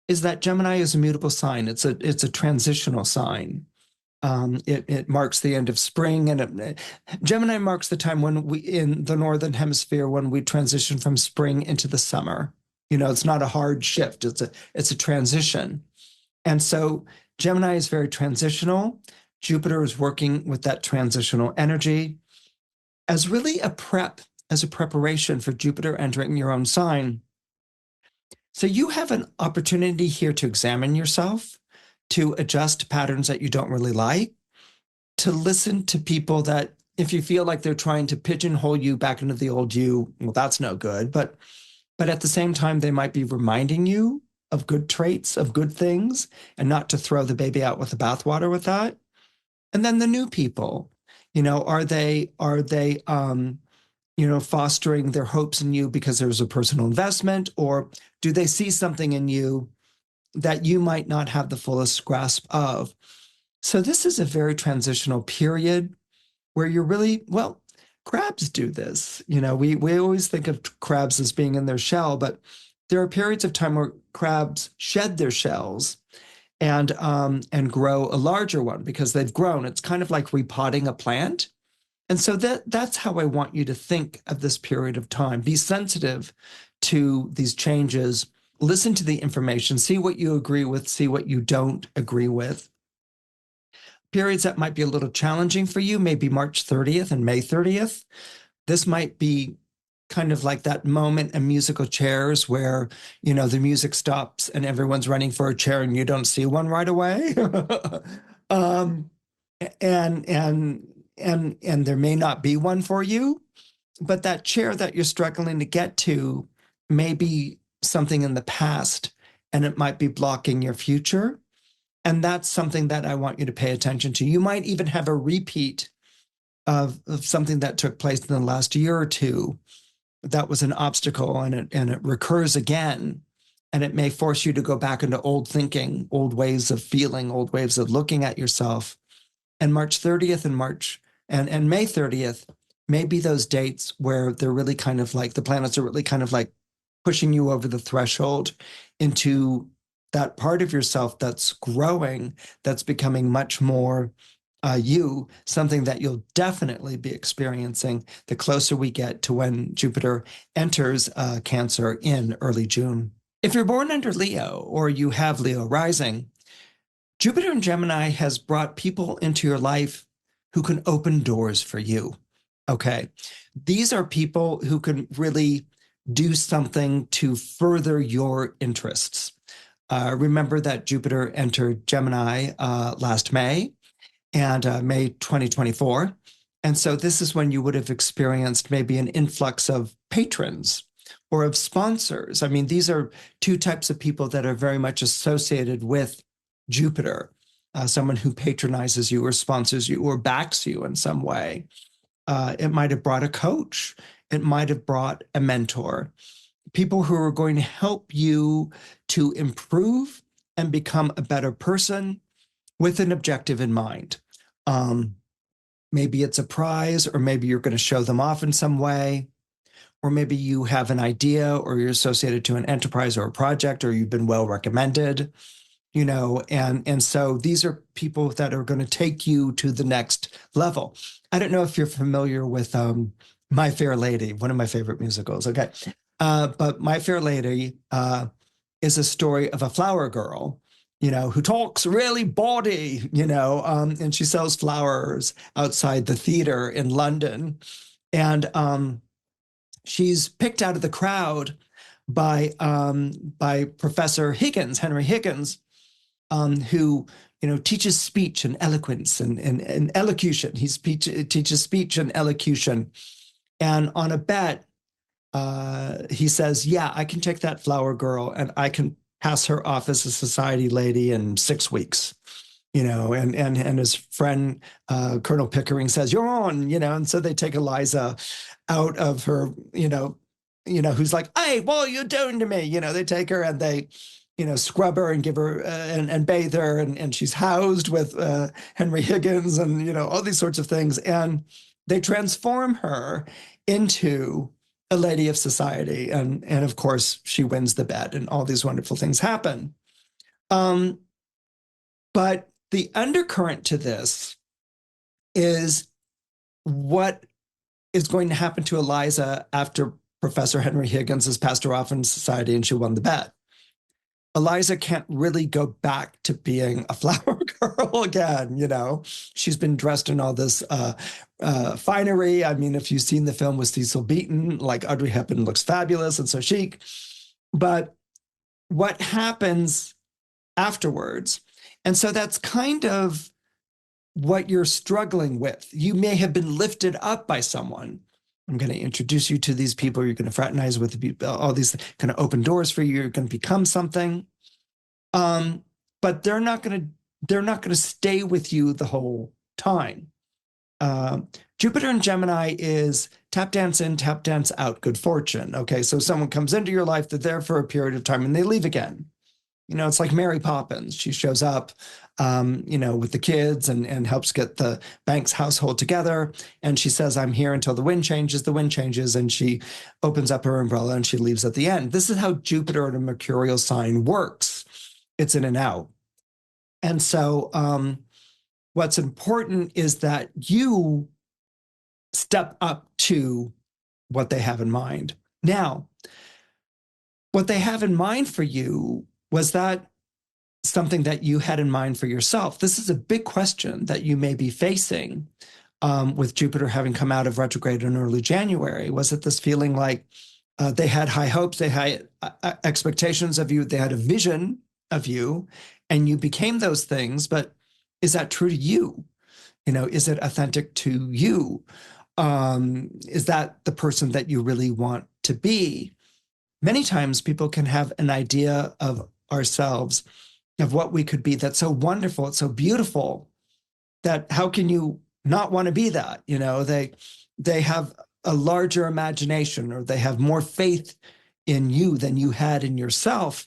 is that Gemini is a mutable sign. It's a transitional sign. It marks the end of spring, and Gemini marks the time when we, in the northern hemisphere, when we transition from spring into the summer. It's not a hard shift. It's a transition, and so Gemini is very transitional. Jupiter is working with that transitional energy as really as a preparation for Jupiter entering your own sign. So you have an opportunity here to examine yourself, to adjust patterns that you don't really like, to listen to people that if you feel like they're trying to pigeonhole you back into the old you, well, that's no good. But at the same time, they might be reminding you of good traits, of good things, and not to throw the baby out with the bathwater with that. And then the new people, are they fostering their hopes in you because there's a personal investment, or do they see something in you that you might not have the fullest grasp of? So this is a very transitional period where you're really, well, crabs do this. We always think of crabs as being in their shell, but there are periods of time where crabs shed their shells and grow a larger one because they've grown. It's kind of like repotting a plant. And so that's how I want you to think of this period of time. Be sensitive to these changes. Listen to the information. See what you agree with. See what you don't agree with. Periods that might be a little challenging for you, maybe March 30th and May 30th. This might be kind of like that moment in musical chairs where, the music stops and everyone's running for a chair and you don't see one right away. And there may not be one for you, but that chair that you're struggling to get to may be something in the past and it might be blocking your future. And that's something that I want you to pay attention to. You might even have a repeat of something that took place in the last year or two that was an obstacle, and it recurs again. And it may force you to go back into old thinking, old ways of feeling, old ways of looking at yourself. And March 30th and May 30th may be those dates where they're really kind of like the planets are really kind of like pushing you over the threshold into that part of yourself that's growing, that's becoming much more you, something that you'll definitely be experiencing the closer we get to when Jupiter enters Cancer in early June. If you're born under Leo or you have Leo rising, Jupiter in Gemini has brought people into your life who can open doors for you. Okay. These are people who can really do something to further your interests. Remember that Jupiter entered Gemini last May and May 2024. And so this is when you would have experienced maybe an influx of patrons or of sponsors. I mean, these are two types of people that are very much associated with Jupiter, someone who patronizes you or sponsors you or backs you in some way. It might have brought a coach. It might have brought a mentor, people who are going to help you to improve and become a better person with an objective in mind. Maybe it's a prize, or maybe you're going to show them off in some way, or maybe you have an idea, or you're associated to an enterprise or a project, or you've been well recommended, you know, and so these are people that are going to take you to the next level. I don't know if you're familiar with My Fair Lady, one of my favorite musicals. Okay. But My Fair Lady is a story of a flower girl, you know, who talks really bawdy, you know, and she sells flowers outside the theater in London. And she's picked out of the crowd by Professor Higgins, Henry Higgins, who, you know, teaches speech and eloquence and elocution. He teaches speech and elocution. And on a bet, he says, yeah, I can take that flower girl and I can pass her off as a society lady in 6 weeks, you know, and his friend, Colonel Pickering says, you're on, you know, and so they take Eliza out of her, who's like, hey, what are you doing to me? You know, they take her and they, you know, scrub her and give her and bathe her. And she's housed with Henry Higgins and, you know, all these sorts of things. And they transform her into a lady of society. And of course, she wins the bet and all these wonderful things happen. But the undercurrent to this is what is going to happen to Eliza after Professor Henry Higgins has passed her off in society and she won the bet. Eliza can't really go back to being a flower girl again, you know. She's been dressed in all this finery. I mean, if you've seen the film with Cecil Beaton, like Audrey Hepburn looks fabulous and so chic. But what happens afterwards? And so that's kind of what you're struggling with. You may have been lifted up by someone. I'm going to introduce you to these people. You're going to fraternize with the people, all these kind of open doors for you. You're going to become something. But they're not going to stay with you the whole time. Jupiter in Gemini is tap dance in, tap dance out, good fortune. Okay, so someone comes into your life, they're there for a period of time and they leave again. You know, it's like Mary Poppins. She shows up, you know, with the kids and helps get the Banks household together. And she says, I'm here until the wind changes. The wind changes and she opens up her umbrella and she leaves at the end. This is how Jupiter in a mercurial sign works. It's in and out. And so what's important is that you step up to what they have in mind. Now, what they have in mind for you, was that something that you had in mind for yourself? This is a big question that you may be facing with Jupiter having come out of retrograde in early January. Was it this feeling like they had high hopes, they had expectations of you, they had a vision of you, and you became those things, but is that true to you? You know, is it authentic to you? Is that the person that you really want to be? Many times people can have an idea of ourselves, of what we could be, that's so wonderful, it's so beautiful, that how can you not want to be that? You know, they have a larger imagination, or they have more faith in you than you had in yourself.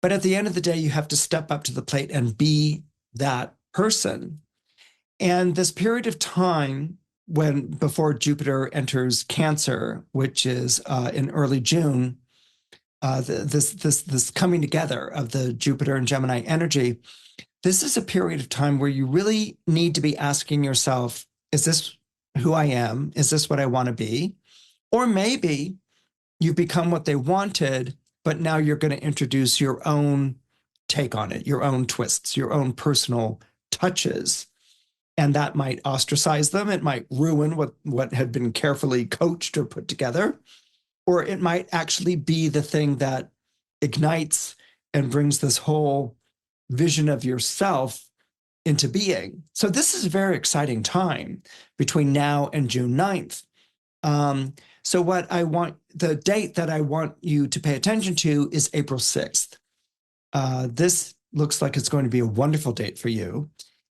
But at the end of the day, you have to step up to the plate and be that person. And this period of time before Jupiter enters Cancer, which is in early June, this coming together of the Jupiter and Gemini energy, this is a period of time where you really need to be asking yourself, is this who I am? Is this what I want to be? Or maybe you've become what they wanted, but now you're going to introduce your own take on it, your own twists, your own personal touches. And that might ostracize them. It might ruin what had been carefully coached or put together. Or it might actually be the thing that ignites and brings this whole vision of yourself into being. So this is a very exciting time between now and June 9th. So the date that I want you to pay attention to is April 6th. This looks like it's going to be a wonderful date for you.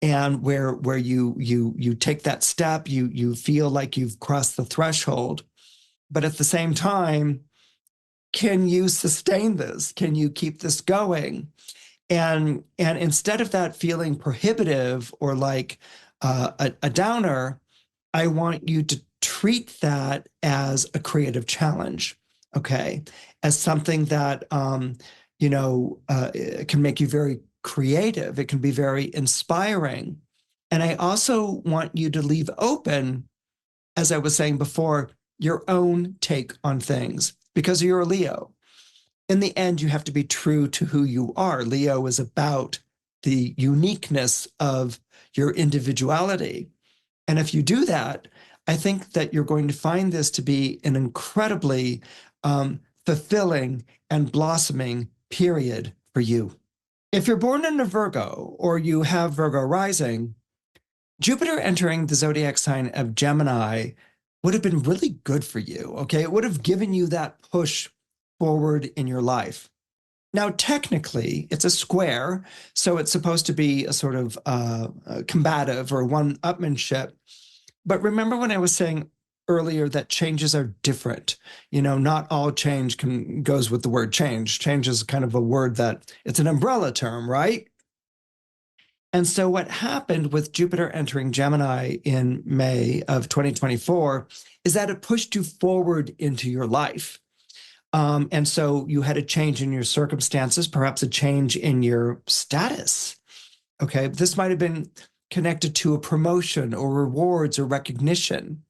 And where you take that step, you feel like you've crossed the threshold, but at the same time, can you sustain this? Can you keep this going? And instead of that feeling prohibitive or like a downer, I want you to treat that as a creative challenge, okay? As something that can make you very creative. It can be very inspiring. And I also want you to leave open, as I was saying before, your own take on things because you're a Leo. In the end, you have to be true to who you are. Leo is about the uniqueness of your individuality. And if you do that, I think that you're going to find this to be an incredibly fulfilling and blossoming period for you. If you're born in a Virgo or you have Virgo rising, Jupiter entering the zodiac sign of Gemini would have been really good for you, okay? It would have given you that push forward in your life. Now, technically, it's a square, so it's supposed to be a sort of combative or one-upmanship. But remember when I was saying earlier that changes are different? Not all change goes with the word change. Change is kind of a word that it's an umbrella term, right? And so what happened with Jupiter entering Gemini in May of 2024 is that it pushed you forward into your life. And so you had a change in your circumstances, perhaps a change in your status. Okay, this might have been connected to a promotion or rewards or recognition,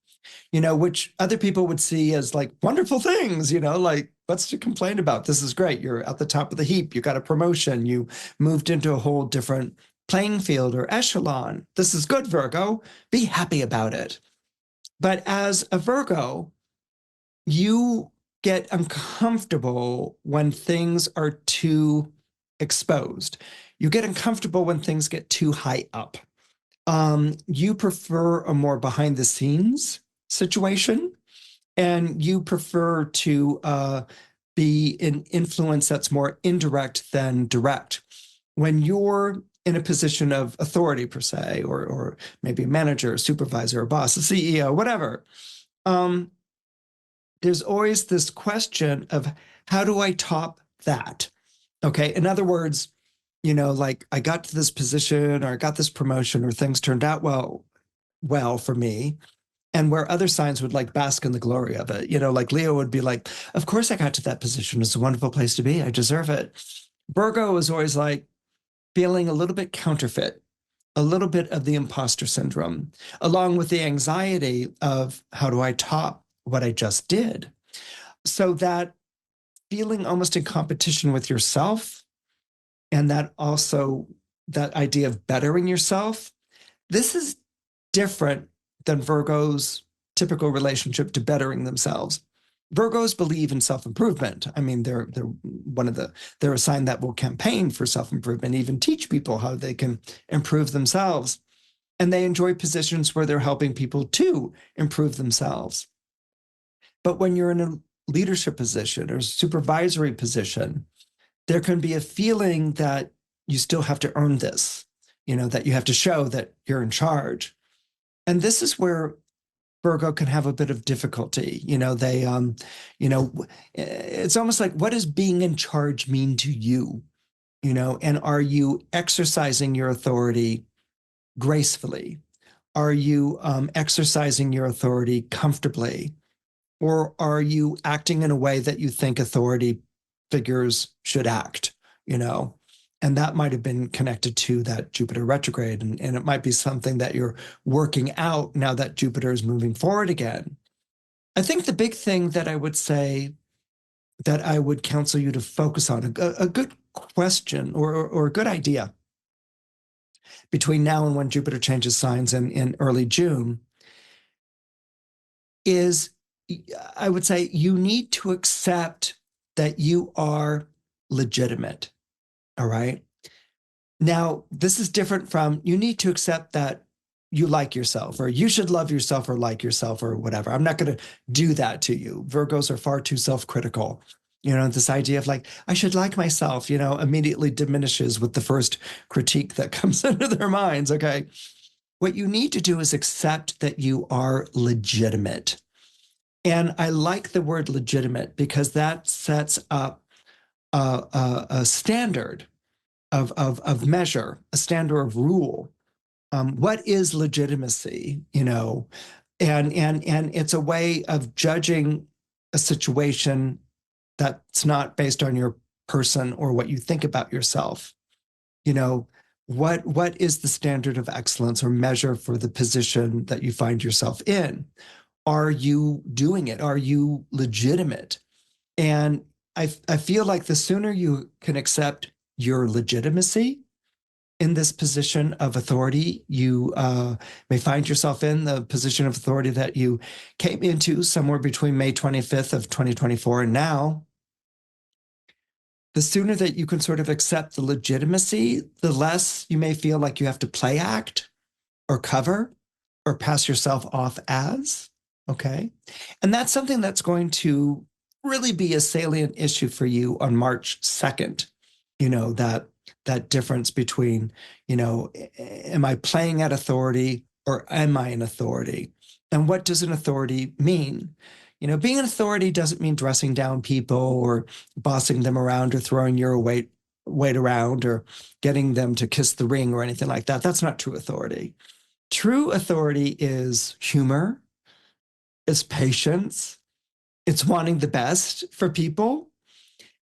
which other people would see as like wonderful things, like what's to complain about? This is great. You're at the top of the heap. You got a promotion. You moved into a whole different playing field or echelon. This is good, Virgo. Be happy about it. But as a Virgo, you get uncomfortable when things are too exposed. You get uncomfortable when things get too high up. You prefer a more behind the scenes situation, and you prefer to be an influence that's more indirect than direct. When you're in a position of authority per se, or maybe a manager, a supervisor, a boss, a CEO, whatever, there's always this question of how do I top that? Okay. In other words, like I got to this position or I got this promotion or things turned out well for me. And where other signs would like bask in the glory of it, like Leo would be like, of course I got to that position. It's a wonderful place to be. I deserve it. Virgo is always like feeling a little bit counterfeit, a little bit of the imposter syndrome, along with the anxiety of how do I top what I just did? So that feeling almost in competition with yourself, and that idea of bettering yourself, this is different than Virgo's typical relationship to bettering themselves. Virgos believe in self-improvement. I mean, they're a sign that will campaign for self-improvement, even teach people how they can improve themselves. And they enjoy positions where they're helping people to improve themselves. But when you're in a leadership position or supervisory position, there can be a feeling that you still have to earn this, that you have to show that you're in charge. And this is where Virgo can have a bit of difficulty. It's almost like, what does being in charge mean to you? And are you exercising your authority gracefully? Are you exercising your authority comfortably? Or are you acting in a way that you think authority figures should act, And that might have been connected to that Jupiter retrograde. And it might be something that you're working out now that Jupiter is moving forward again. I think the big thing that I would say that I would counsel you to focus on, a good question or a good idea between now and when Jupiter changes signs in early June is, I would say, you need to accept that you are legitimate. All right. Now, this is different from you need to accept that you like yourself, or you should love yourself or like yourself or whatever. I'm not going to do that to you. Virgos are far too self-critical. This idea of like, I should like myself, immediately diminishes with the first critique that comes into their minds. Okay. What you need to do is accept that you are legitimate. And I like the word legitimate because that sets up a standard of measure, a standard of rule. What is legitimacy? And it's a way of judging a situation that's not based on your person or what you think about yourself. What is the standard of excellence or measure for the position that you find yourself in? Are you doing it? Are you legitimate? And I feel like the sooner you can accept your legitimacy in this position of authority, you may find yourself in the position of authority that you came into somewhere between May 25th of 2024 and now. The sooner that you can sort of accept the legitimacy, the less you may feel like you have to play act or cover or pass yourself off as, okay? And that's something that's going to really be a salient issue for you on March 2nd. That difference between, am I playing at authority or am I an authority? And what does an authority mean? Being an authority doesn't mean dressing down people or bossing them around or throwing your weight around or getting them to kiss the ring or anything like that. That's not true authority. True authority is humor, it's patience, it's wanting the best for people.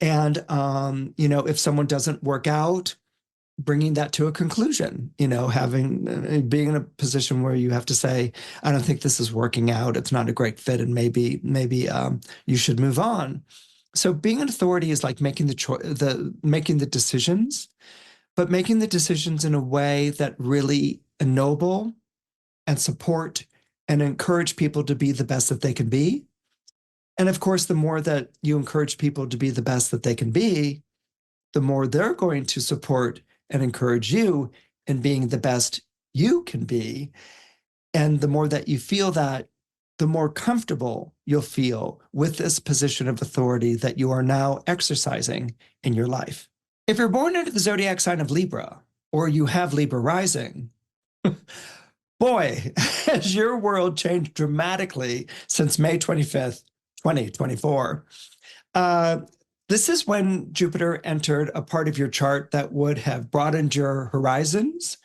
And, if someone doesn't work out, bringing that to a conclusion, being in a position where you have to say, I don't think this is working out. It's not a great fit. And maybe you should move on. So being an authority is like making making the decisions, but making the decisions in a way that really ennoble and support and encourage people to be the best that they can be. And of course, the more that you encourage people to be the best that they can be, the more they're going to support and encourage you in being the best you can be. And the more that you feel that, the more comfortable you'll feel with this position of authority that you are now exercising in your life. If you're born into the zodiac sign of Libra, or you have Libra rising, boy, has your world changed dramatically since May 25th, 2024. This is when Jupiter entered a part of your chart that would have broadened your horizons.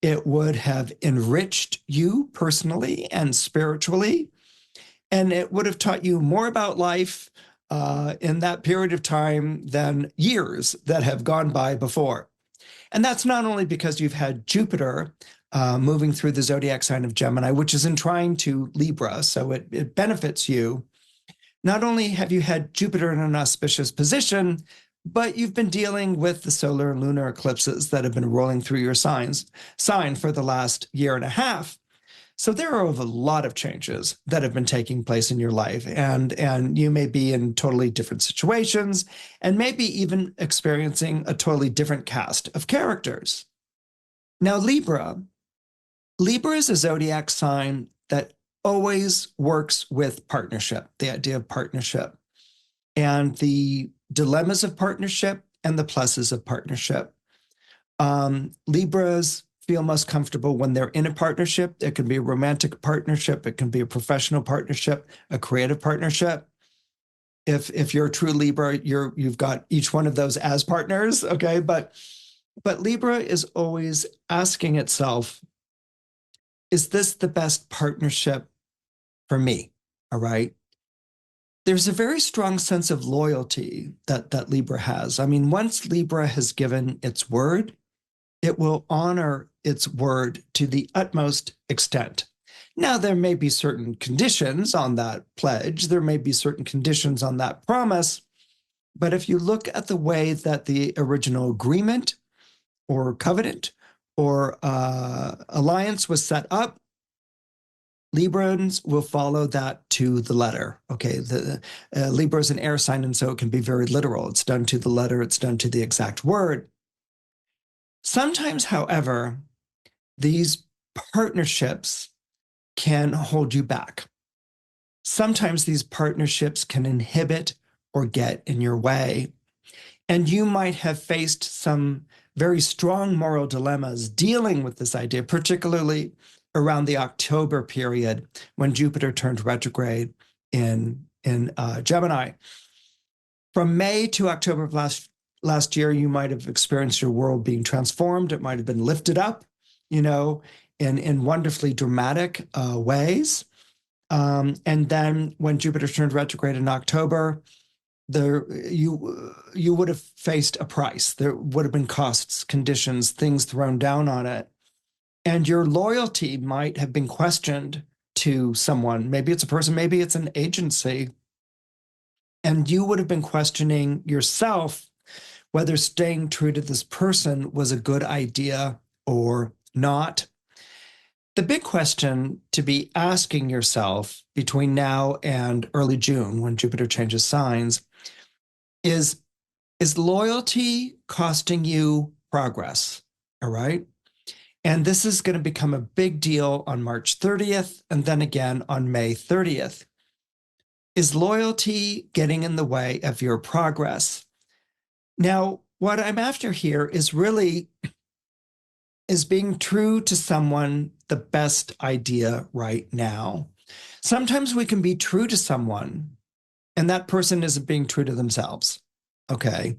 It would have enriched you personally and spiritually. And it would have taught you more about life in that period of time than years that have gone by before. And that's not only because you've had Jupiter moving through the zodiac sign of Gemini, which is in trine to Libra, so it benefits you. Not only have you had Jupiter in an auspicious position, but you've been dealing with the solar and lunar eclipses that have been rolling through your sign for the last year and a half. So there are a lot of changes that have been taking place in your life, and you may be in totally different situations and maybe even experiencing a totally different cast of characters. Now, Libra is a zodiac sign that always works with partnership, the idea of partnership, and the dilemmas of partnership and the pluses of partnership. Libras feel most comfortable when they're in a partnership. It can be a romantic partnership. It can be a professional partnership, a creative partnership. If you're a true Libra, you've got each one of those as partners, okay? But Libra is always asking itself, is this the best partnership for me? All right. There's a very strong sense of loyalty that Libra has. I mean, once Libra has given its word, it will honor its word to the utmost extent. Now, there may be certain conditions on that pledge. There may be certain conditions on that promise. But if you look at the way that the original agreement or covenant or alliance was set up, Librans will follow that to the letter. Okay, Libra is an air sign, and so it can be very literal. It's done to the letter. It's done to the exact word. Sometimes, however, these partnerships can hold you back. Sometimes these partnerships can inhibit or get in your way. And you might have faced some very strong moral dilemmas dealing with this idea, particularly around the October period when Jupiter turned retrograde in Gemini. From May to October of last year, you might have experienced your world being transformed. It might have been lifted up, in wonderfully dramatic ways. And then when Jupiter turned retrograde in October, you would have faced a price. There would have been costs, conditions, things thrown down on it. And your loyalty might have been questioned to someone. Maybe it's a person, maybe it's an agency. And you would have been questioning yourself whether staying true to this person was a good idea or not. The big question to be asking yourself between now and early June, when Jupiter changes signs, is loyalty costing you progress? All right. And this is going to become a big deal on March 30th and then again on May 30th. Is loyalty getting in the way of your progress? Now, what I'm after here is being true to someone the best idea right now. Sometimes we can be true to someone and that person isn't being true to themselves. Okay.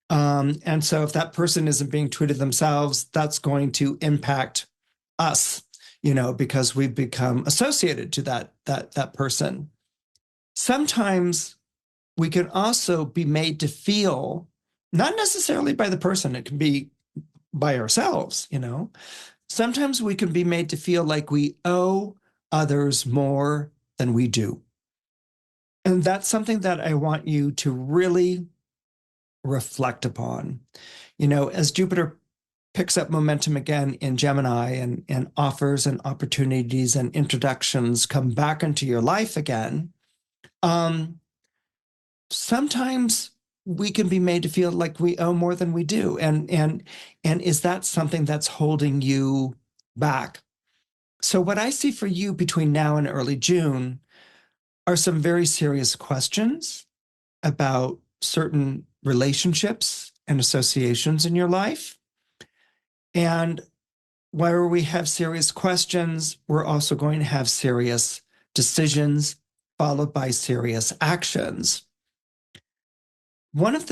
And so if that person isn't being true to themselves, that's going to impact us, because we've become associated to that person. Sometimes we can also be made to feel, not necessarily by the person, it can be by ourselves, Sometimes we can be made to feel like we owe others more than we do. And that's something that I want you to really reflect upon. As Jupiter picks up momentum again in Gemini and offers and opportunities and introductions come back into your life again, sometimes we can be made to feel like we owe more than we do. And is that something that's holding you back? So what I see for you between now and early June are some very serious questions about certain relationships and associations in your life. And where we have serious questions, we're also going to have serious decisions followed by serious actions. One of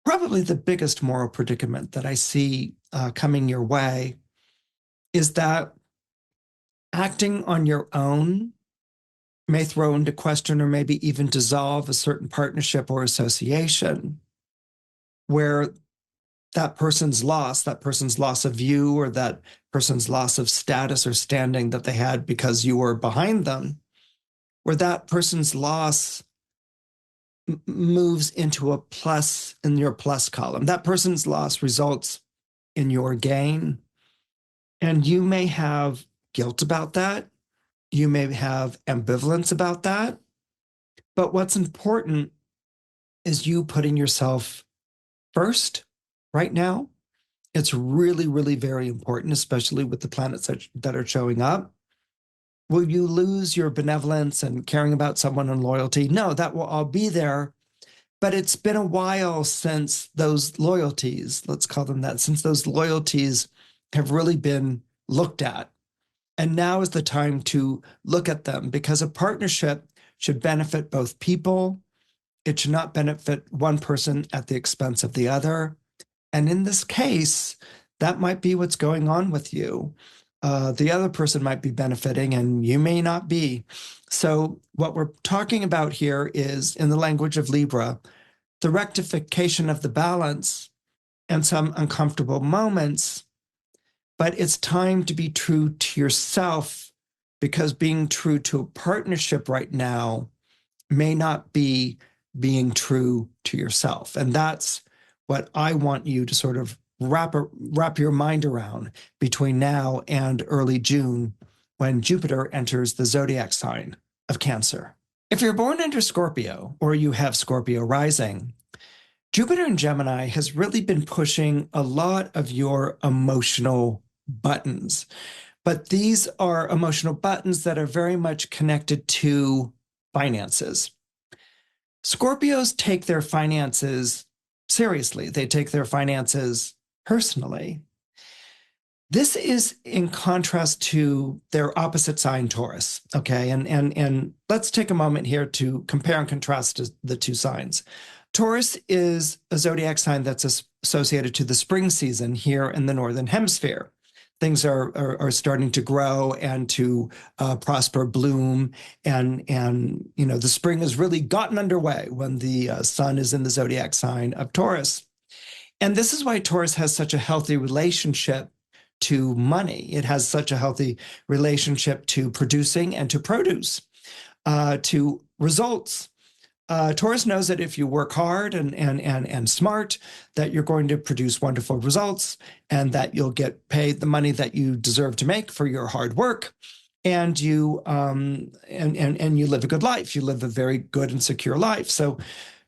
probably the biggest moral predicament that I see coming your way is that acting on your own may throw into question or maybe even dissolve a certain partnership or association where that person's loss of you or that person's loss of status or standing that they had because you were behind them, where that person's loss moves into a plus in your plus column. That person's loss results in your gain. And you may have guilt about that. You may have ambivalence about that. But what's important is you putting yourself first right now. It's really, really very important, especially with the planets that are showing up. Will you lose your benevolence and caring about someone and loyalty? No, that will all be there. But it's been a while since those loyalties, let's call them that, since those loyalties have really been looked at. And now is the time to look at them, because a partnership should benefit both people. It should not benefit one person at the expense of the other. And in this case, that might be what's going on with you. The other person might be benefiting and you may not be. So what we're talking about here is, in the language of Libra, the rectification of the balance and some uncomfortable moments. But it's time to be true to yourself, because being true to a partnership right now may not be being true to yourself. And that's what I want you to sort of wrap your mind around between now and early June, when Jupiter enters the zodiac sign of Cancer. If you're born under Scorpio or you have Scorpio rising, Jupiter in Gemini has really been pushing a lot of your emotional buttons, but these are emotional buttons that are very much connected to finances. Scorpios take their finances seriously. They take their finances personally. This is in contrast to their opposite sign, Taurus. Okay, and let's take a moment here to compare and contrast the two signs. Taurus is a zodiac sign that's associated to the spring season here in the Northern Hemisphere. Things are starting to grow and to prosper, bloom, and the spring has really gotten underway when the sun is in the zodiac sign of Taurus. And this is why Taurus has such a healthy relationship to money. It has such a healthy relationship to producing and to produce, to results. Taurus knows that if you work hard and smart, that you're going to produce wonderful results and that you'll get paid the money that you deserve to make for your hard work. And you you live a good life. You live a very good and secure life. So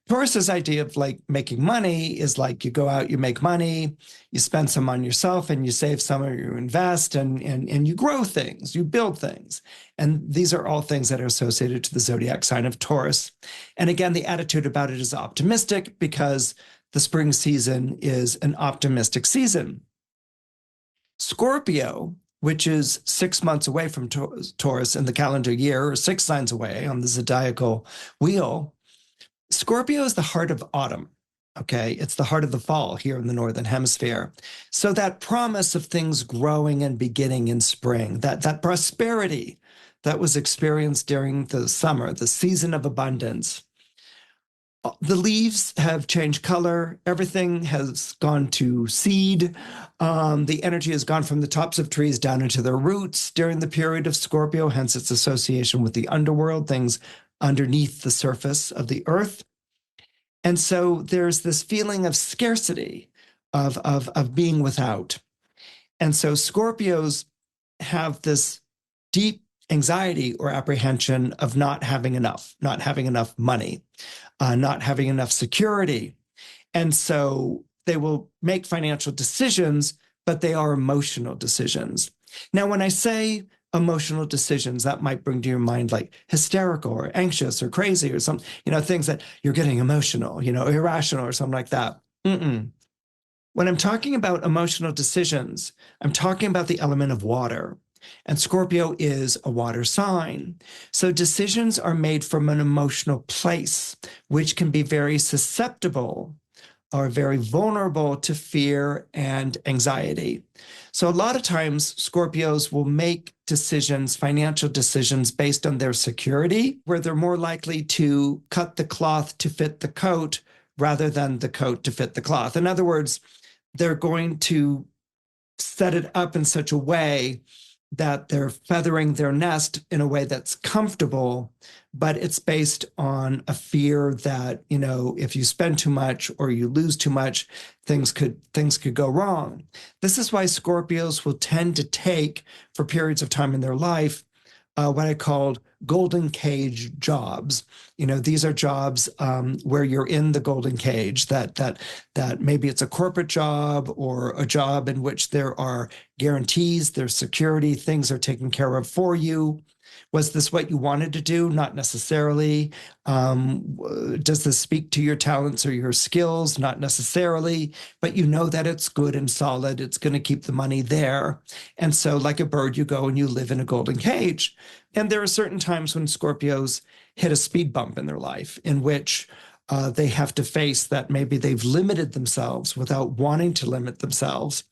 Taurus's idea of like making money is like you go out, you make money, you spend some on yourself and you save some or you invest and you grow things, you build things. And these are all things that are associated to the zodiac sign of Taurus. And again, the attitude about it is optimistic because the spring season is an optimistic season. Scorpio, which is 6 months away from Taurus in the calendar year, or 6 signs away on the zodiacal wheel, Scorpio is the heart of autumn, okay? It's the heart of the fall here in the Northern Hemisphere. So that promise of things growing and beginning in spring, that prosperity that was experienced during the summer, the season of abundance. The leaves have changed color. Everything has gone to seed. The energy has gone from the tops of trees down into their roots during the period of Scorpio, hence its association with the underworld, things underneath the surface of the earth. And so there's this feeling of scarcity, of being without. And so Scorpios have this deep anxiety or apprehension of not having enough money, not having enough security. And so they will make financial decisions, but they are emotional decisions. Now, when I say emotional decisions, that might bring to your mind like hysterical or anxious or crazy or some, things that you're getting emotional, irrational or something like that. When I'm talking about emotional decisions, I'm talking about the element of water. And Scorpio is a water sign. So decisions are made from an emotional place, which can be very susceptible or very vulnerable to fear and anxiety. So a lot of times Scorpios will make decisions, financial decisions based on their security, where they're more likely to cut the cloth to fit the coat rather than the coat to fit the cloth. In other words, they're going to set it up in such a way that they're feathering their nest in a way that's comfortable, but it's based on a fear that, if you spend too much or you lose too much, things could go wrong. This is why Scorpios will tend to take, for periods of time in their life, what I called golden cage jobs. These are jobs where you're in the golden cage, that maybe it's a corporate job or a job in which there are guarantees, there's security, things are taken care of for you. Was this what you wanted to do? Not necessarily. Does this speak to your talents or your skills? Not necessarily, but you know that it's good and solid. It's going to keep the money there. And so like a bird, you go and you live in a golden cage. And there are certain times when Scorpios hit a speed bump in their life in which they have to face that maybe they've limited themselves without wanting to limit themselves,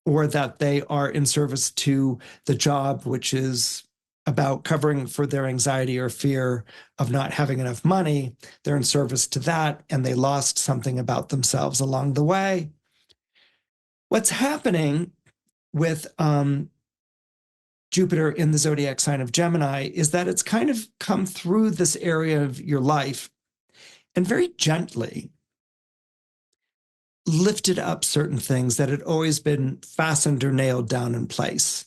or that they are in service to the job, which is about covering for their anxiety or fear of not having enough money. They're in service to that, and they lost something about themselves along the way. What's happening with Jupiter in the zodiac sign of Gemini is that it's kind of come through this area of your life and very gently lifted up certain things that had always been fastened or nailed down in place.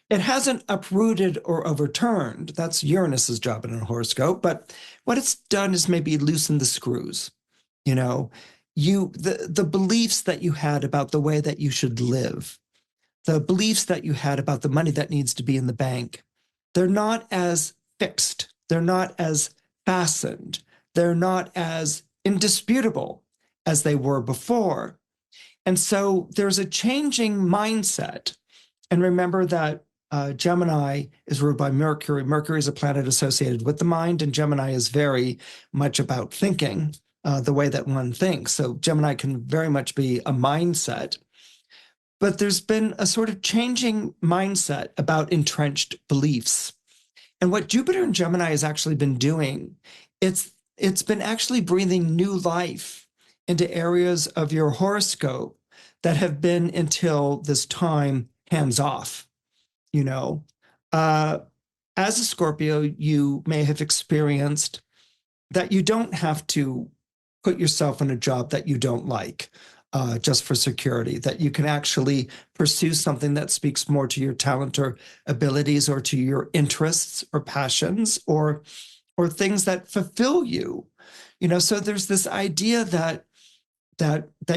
It hasn't uprooted or overturned. That's Uranus's job in a horoscope. But what it's done is maybe loosen the screws. the beliefs that you had about the way that you should live, the beliefs that you had about the money that needs to be in the bank, they're not as fixed. They're not as fastened. They're not as indisputable as they were before. And so there's a changing mindset. And remember that Gemini is ruled by Mercury. Mercury is a planet associated with the mind, and Gemini is very much about thinking the way that one thinks. So Gemini can very much be a mindset. But there's been a sort of changing mindset about entrenched beliefs. And what Jupiter in Gemini has actually been doing, it's been actually breathing new life into areas of your horoscope that have been until this time hands off. You know, as a Scorpio, you may have experienced that you don't have to put yourself in a job that you don't like just for security, that you can actually pursue something that speaks more to your talent or abilities or to your interests or passions or things that fulfill you. You know, so there's this idea that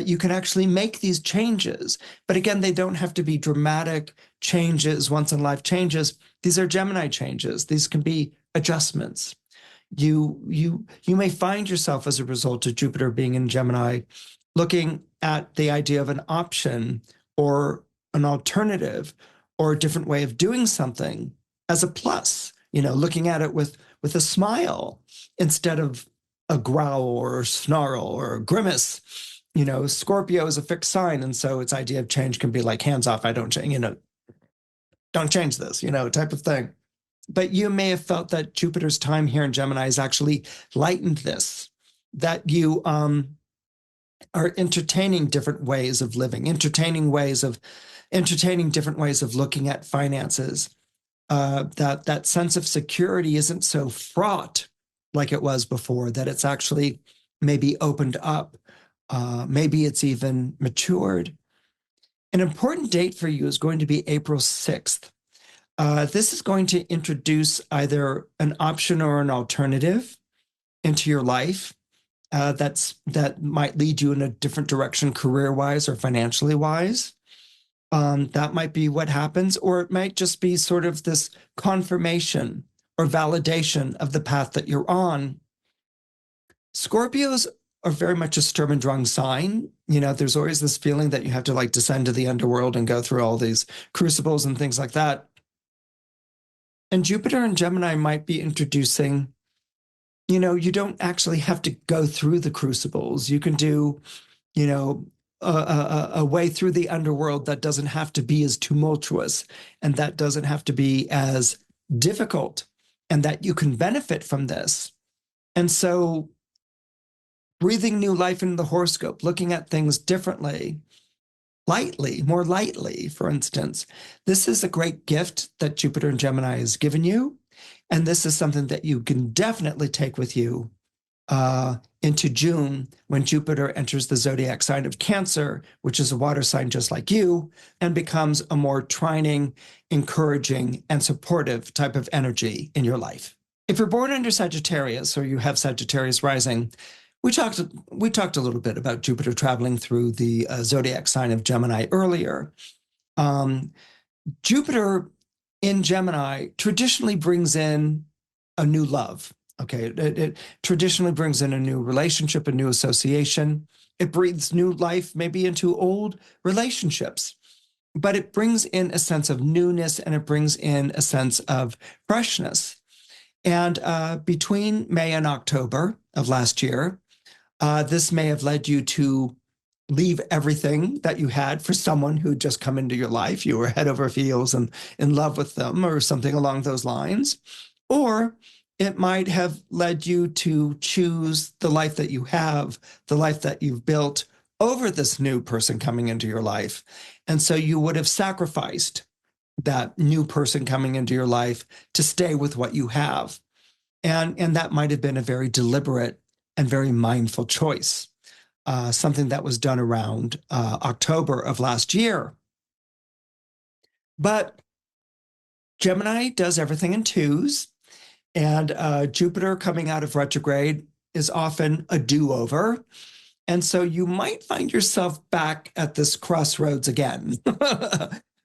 you can actually make these changes. But again, they don't have to be dramatic changes, once in life changes. These are Gemini changes. These can be adjustments. You may find yourself as a result of Jupiter being in Gemini, looking at the idea of an option or an alternative or a different way of doing something as a plus, you know, looking at it with a smile instead of a growl or a snarl or a grimace. You know, Scorpio is a fixed sign, and so its idea of change can be like, hands off, I don't change, you know, don't change this, you know, type of thing. But you may have felt that Jupiter's time here in Gemini has actually lightened this, that you are entertaining different ways of living, entertaining different ways of looking at finances, that sense of security isn't so fraught like it was before, that it's actually maybe opened up. Maybe it's even matured. An important date for you is going to be April 6th. This is going to introduce either an option or an alternative into your life that might lead you in a different direction career-wise or financially-wise. That might be what happens, or it might just be sort of this confirmation or validation of the path that you're on. Scorpios are very much a Sturm und Drang sign. You know, there's always this feeling that you have to like descend to the underworld and go through all these crucibles and things like that. And Jupiter and Gemini might be introducing, you know, you don't actually have to go through the crucibles. You can do, you know, a way through the underworld that doesn't have to be as tumultuous and that doesn't have to be as difficult, and that you can benefit from this. And so breathing new life into the horoscope, looking at things differently, more lightly, for instance. This is a great gift that Jupiter and Gemini has given you. And this is something that you can definitely take with you into June, when Jupiter enters the zodiac sign of Cancer, which is a water sign just like you, and becomes a more trining, encouraging, and supportive type of energy in your life. If you're born under Sagittarius or you have Sagittarius rising, we talked a little bit about Jupiter traveling through the zodiac sign of Gemini earlier. Jupiter in Gemini traditionally brings in a new love. Okay, it traditionally brings in a new relationship, a new association. It breathes new life maybe into old relationships, but it brings in a sense of newness and it brings in a sense of freshness. And between May and October of last year, this may have led you to leave everything that you had for someone who'd just come into your life. You were head over heels and in love with them or something along those lines. Or it might have led you to choose the life that you have, the life that you've built over this new person coming into your life. And so you would have sacrificed that new person coming into your life to stay with what you have. And that might have been a very deliberate and very mindful choice, something that was done around October of last year. But Gemini does everything in twos, and Jupiter coming out of retrograde is often a do-over. And so you might find yourself back at this crossroads again with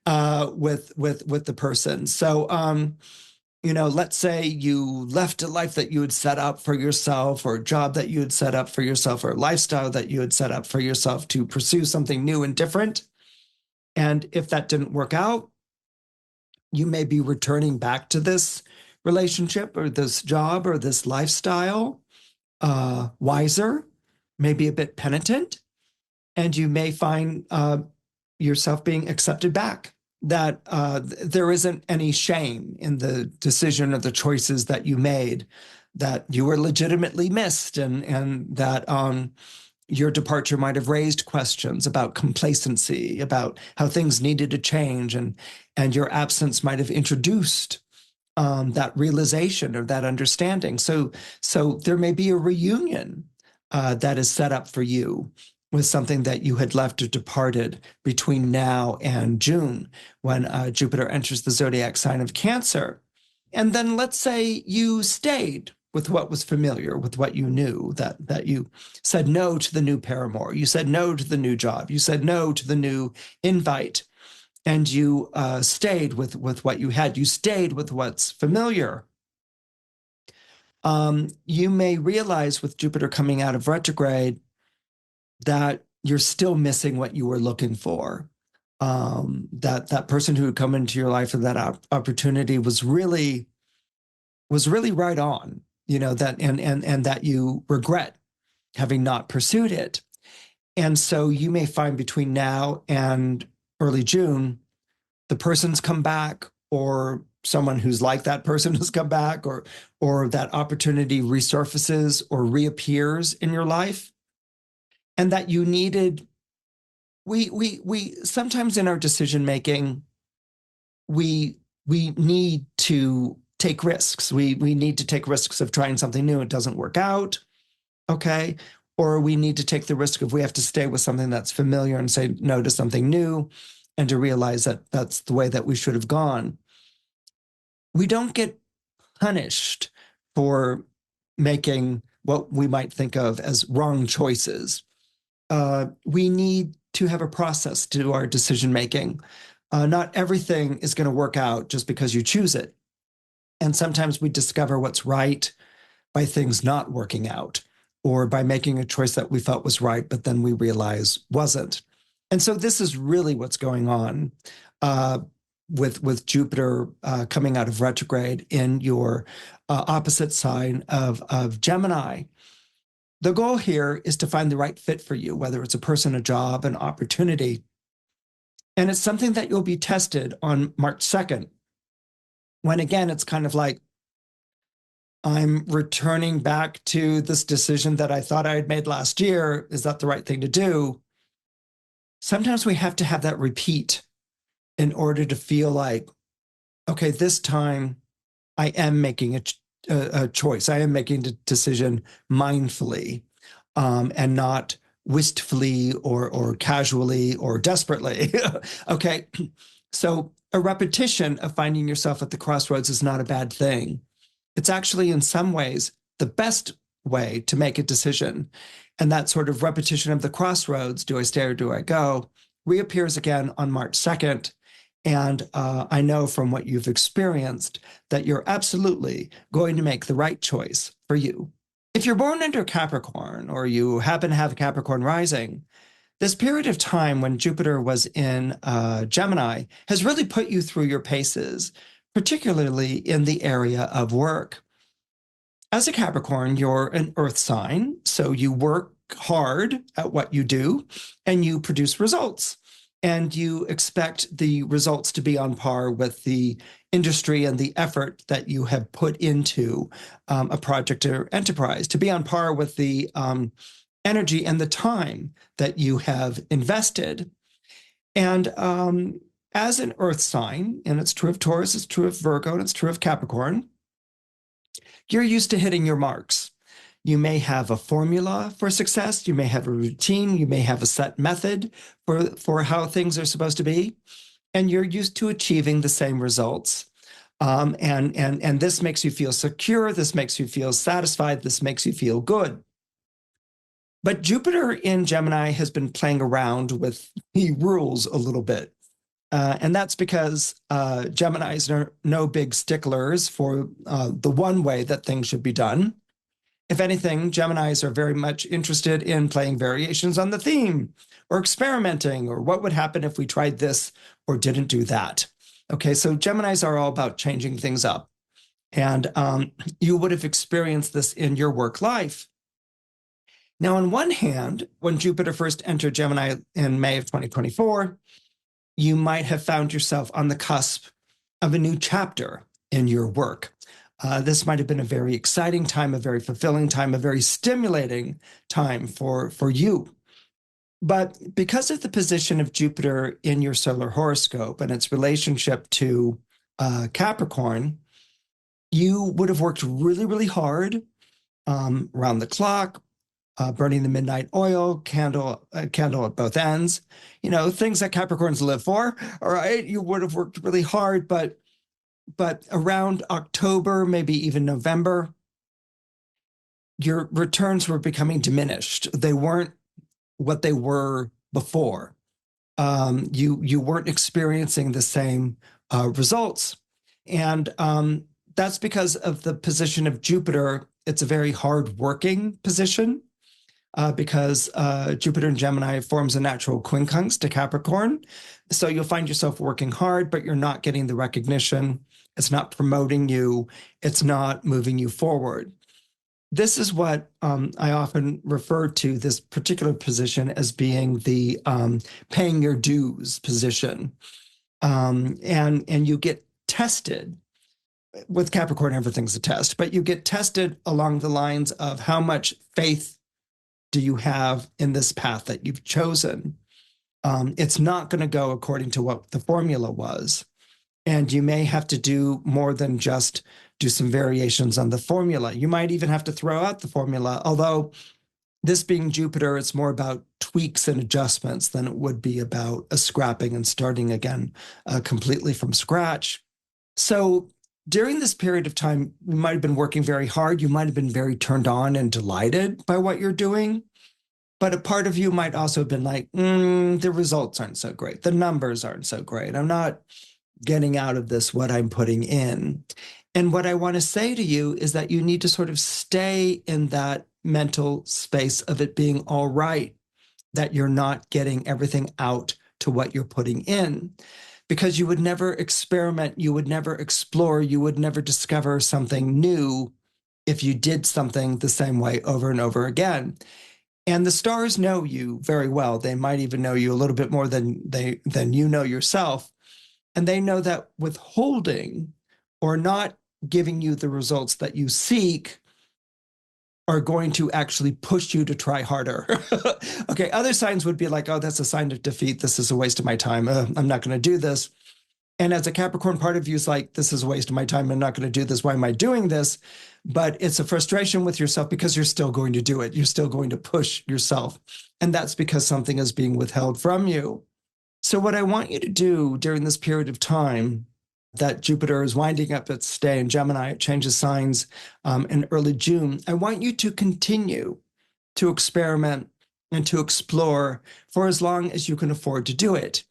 the person. So, let's say you left a life that you had set up for yourself, or a job that you had set up for yourself, or a lifestyle that you had set up for yourself to pursue something new and different. And if that didn't work out, you may be returning back to this relationship or this job or this lifestyle, wiser, maybe a bit penitent, and you may find yourself being accepted back. That there isn't any shame in the decision or the choices that you made, that you were legitimately missed, and that your departure might have raised questions about complacency, about how things needed to change, and your absence might have introduced that realization or that understanding. So there may be a reunion that is set up for you with something that you had left or departed between now and June, when Jupiter enters the zodiac sign of Cancer. And then let's say you stayed with what was familiar, with what you knew, that you said no to the new paramour, you said no to the new job, you said no to the new invite, and you stayed with what you had. You stayed with what's familiar. You may realize with Jupiter coming out of retrograde that you're still missing what you were looking for. That person who had come into your life, or that opportunity was really right on, that and that you regret having not pursued it. And so you may find between now and early June, the person's come back, or someone who's like that person has come back, or that opportunity resurfaces or reappears in your life. And that you needed, we sometimes in our decision making, we need to take risks. We need to take risks of trying something new. It doesn't work out, okay? Or we need to take the risk of, we have to stay with something that's familiar and say no to something new, and to realize that that's the way that we should have gone. We don't get punished for making what we might think of as wrong choices. We need to have a process to our decision making. Not everything is going to work out just because you choose it. And sometimes we discover what's right by things not working out, or by making a choice that we thought was right, but then we realize wasn't. And so this is really what's going on with Jupiter coming out of retrograde in your opposite sign of Gemini. The goal here is to find the right fit for you, whether it's a person, a job, an opportunity. And it's something that you'll be tested on March 2nd, when again, it's kind of like, I'm returning back to this decision that I thought I had made last year. Is that the right thing to do? Sometimes we have to have that repeat in order to feel like, okay, this time I am making a choice. I am making a decision mindfully, and not wistfully or casually or desperately. Okay, so a repetition of finding yourself at the crossroads is not a bad thing. It's actually, in some ways, the best way to make a decision. And that sort of repetition of the crossroads, do I stay or do I go, reappears again on March 2nd. And I know from what you've experienced that you're absolutely going to make the right choice for you. If you're born under Capricorn, or you happen to have a Capricorn rising, this period of time when Jupiter was in Gemini has really put you through your paces, particularly in the area of work. As a Capricorn, you're an earth sign, so you work hard at what you do and you produce results. And you expect the results to be on par with the industry and the effort that you have put into a project or enterprise, to be on par with the energy and the time that you have invested. And as an earth sign, and it's true of Taurus, it's true of Virgo, and it's true of Capricorn, you're used to hitting your marks. You may have a formula for success. You may have a routine. You may have a set method for how things are supposed to be. And you're used to achieving the same results. And this makes you feel secure. This makes you feel satisfied. This makes you feel good. But Jupiter in Gemini has been playing around with the rules a little bit. And that's because Geminis are no big sticklers for the one way that things should be done. If anything, Geminis are very much interested in playing variations on the theme or experimenting, or what would happen if we tried this or didn't do that. Okay, so Geminis are all about changing things up. And you would have experienced this in your work life. Now, on one hand, when Jupiter first entered Gemini in May of 2024, you might have found yourself on the cusp of a new chapter in your work. This might have been a very exciting time, a very fulfilling time, a very stimulating time for you. But because of the position of Jupiter in your solar horoscope and its relationship to Capricorn, you would have worked really, really hard around the clock, burning the midnight oil, candle at both ends, things that Capricorns live for. All right, you would have worked really hard, but around October, maybe even November, your returns were becoming diminished. They weren't what they were before. You weren't experiencing the same results, and that's because of the position of Jupiter. It's a very hard-working position. Because Jupiter in Gemini forms a natural quincunx to Capricorn. So you'll find yourself working hard, but you're not getting the recognition. It's not promoting you. It's not moving you forward. This is what I often refer to this particular position as being the paying your dues position. And you get tested. With Capricorn, everything's a test, but you get tested along the lines of how much faith do you have in this path that you've chosen? It's not going to go according to what the formula was. And you may have to do more than just do some variations on the formula. You might even have to throw out the formula, although this being Jupiter, it's more about tweaks and adjustments than it would be about a scrapping and starting again completely from scratch. So during this period of time, you might have been working very hard. You might have been very turned on and delighted by what you're doing. But a part of you might also have been like, the results aren't so great. The numbers aren't so great. I'm not getting out of this what I'm putting in. And what I want to say to you is that you need to sort of stay in that mental space of it being all right, that you're not getting everything out to what you're putting in. Because you would never experiment, you would never explore, you would never discover something new if you did something the same way over and over again. And the stars know you very well. They might even know you a little bit more than you know yourself. And they know that withholding or not giving you the results that you seek are going to actually push you to try harder. Okay, other signs would be like, oh, that's a sign of defeat. This is a waste of my time. I'm not going to do this. And as a Capricorn, part of you is like, this is a waste of my time. I'm not going to do this. Why am I doing this? But it's a frustration with yourself because you're still going to do it. You're still going to push yourself. And that's because something is being withheld from you. So what I want you to do during this period of time that Jupiter is winding up its stay in Gemini, it changes signs in early June. I want you to continue to experiment and to explore for as long as you can afford to do it.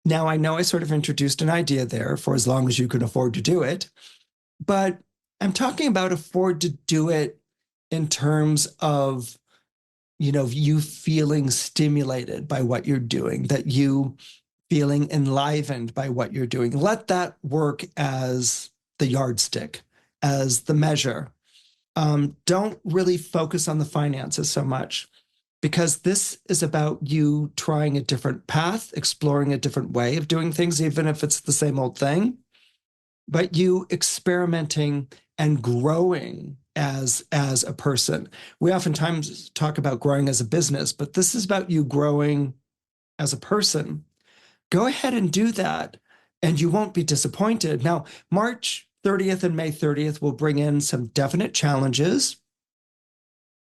Now, I know I sort of introduced an idea there for as long as you can afford to do it, but I'm talking about afford to do it in terms of, you feeling stimulated by what you're doing, that you feeling enlivened by what you're doing. Let that work as the yardstick, as the measure. Don't really focus on the finances so much, because this is about you trying a different path, exploring a different way of doing things, even if it's the same old thing, but you experimenting and growing as a person. We oftentimes talk about growing as a business, but this is about you growing as a person. Go ahead and do that, and you won't be disappointed. Now, March 30th and May 30th will bring in some definite challenges,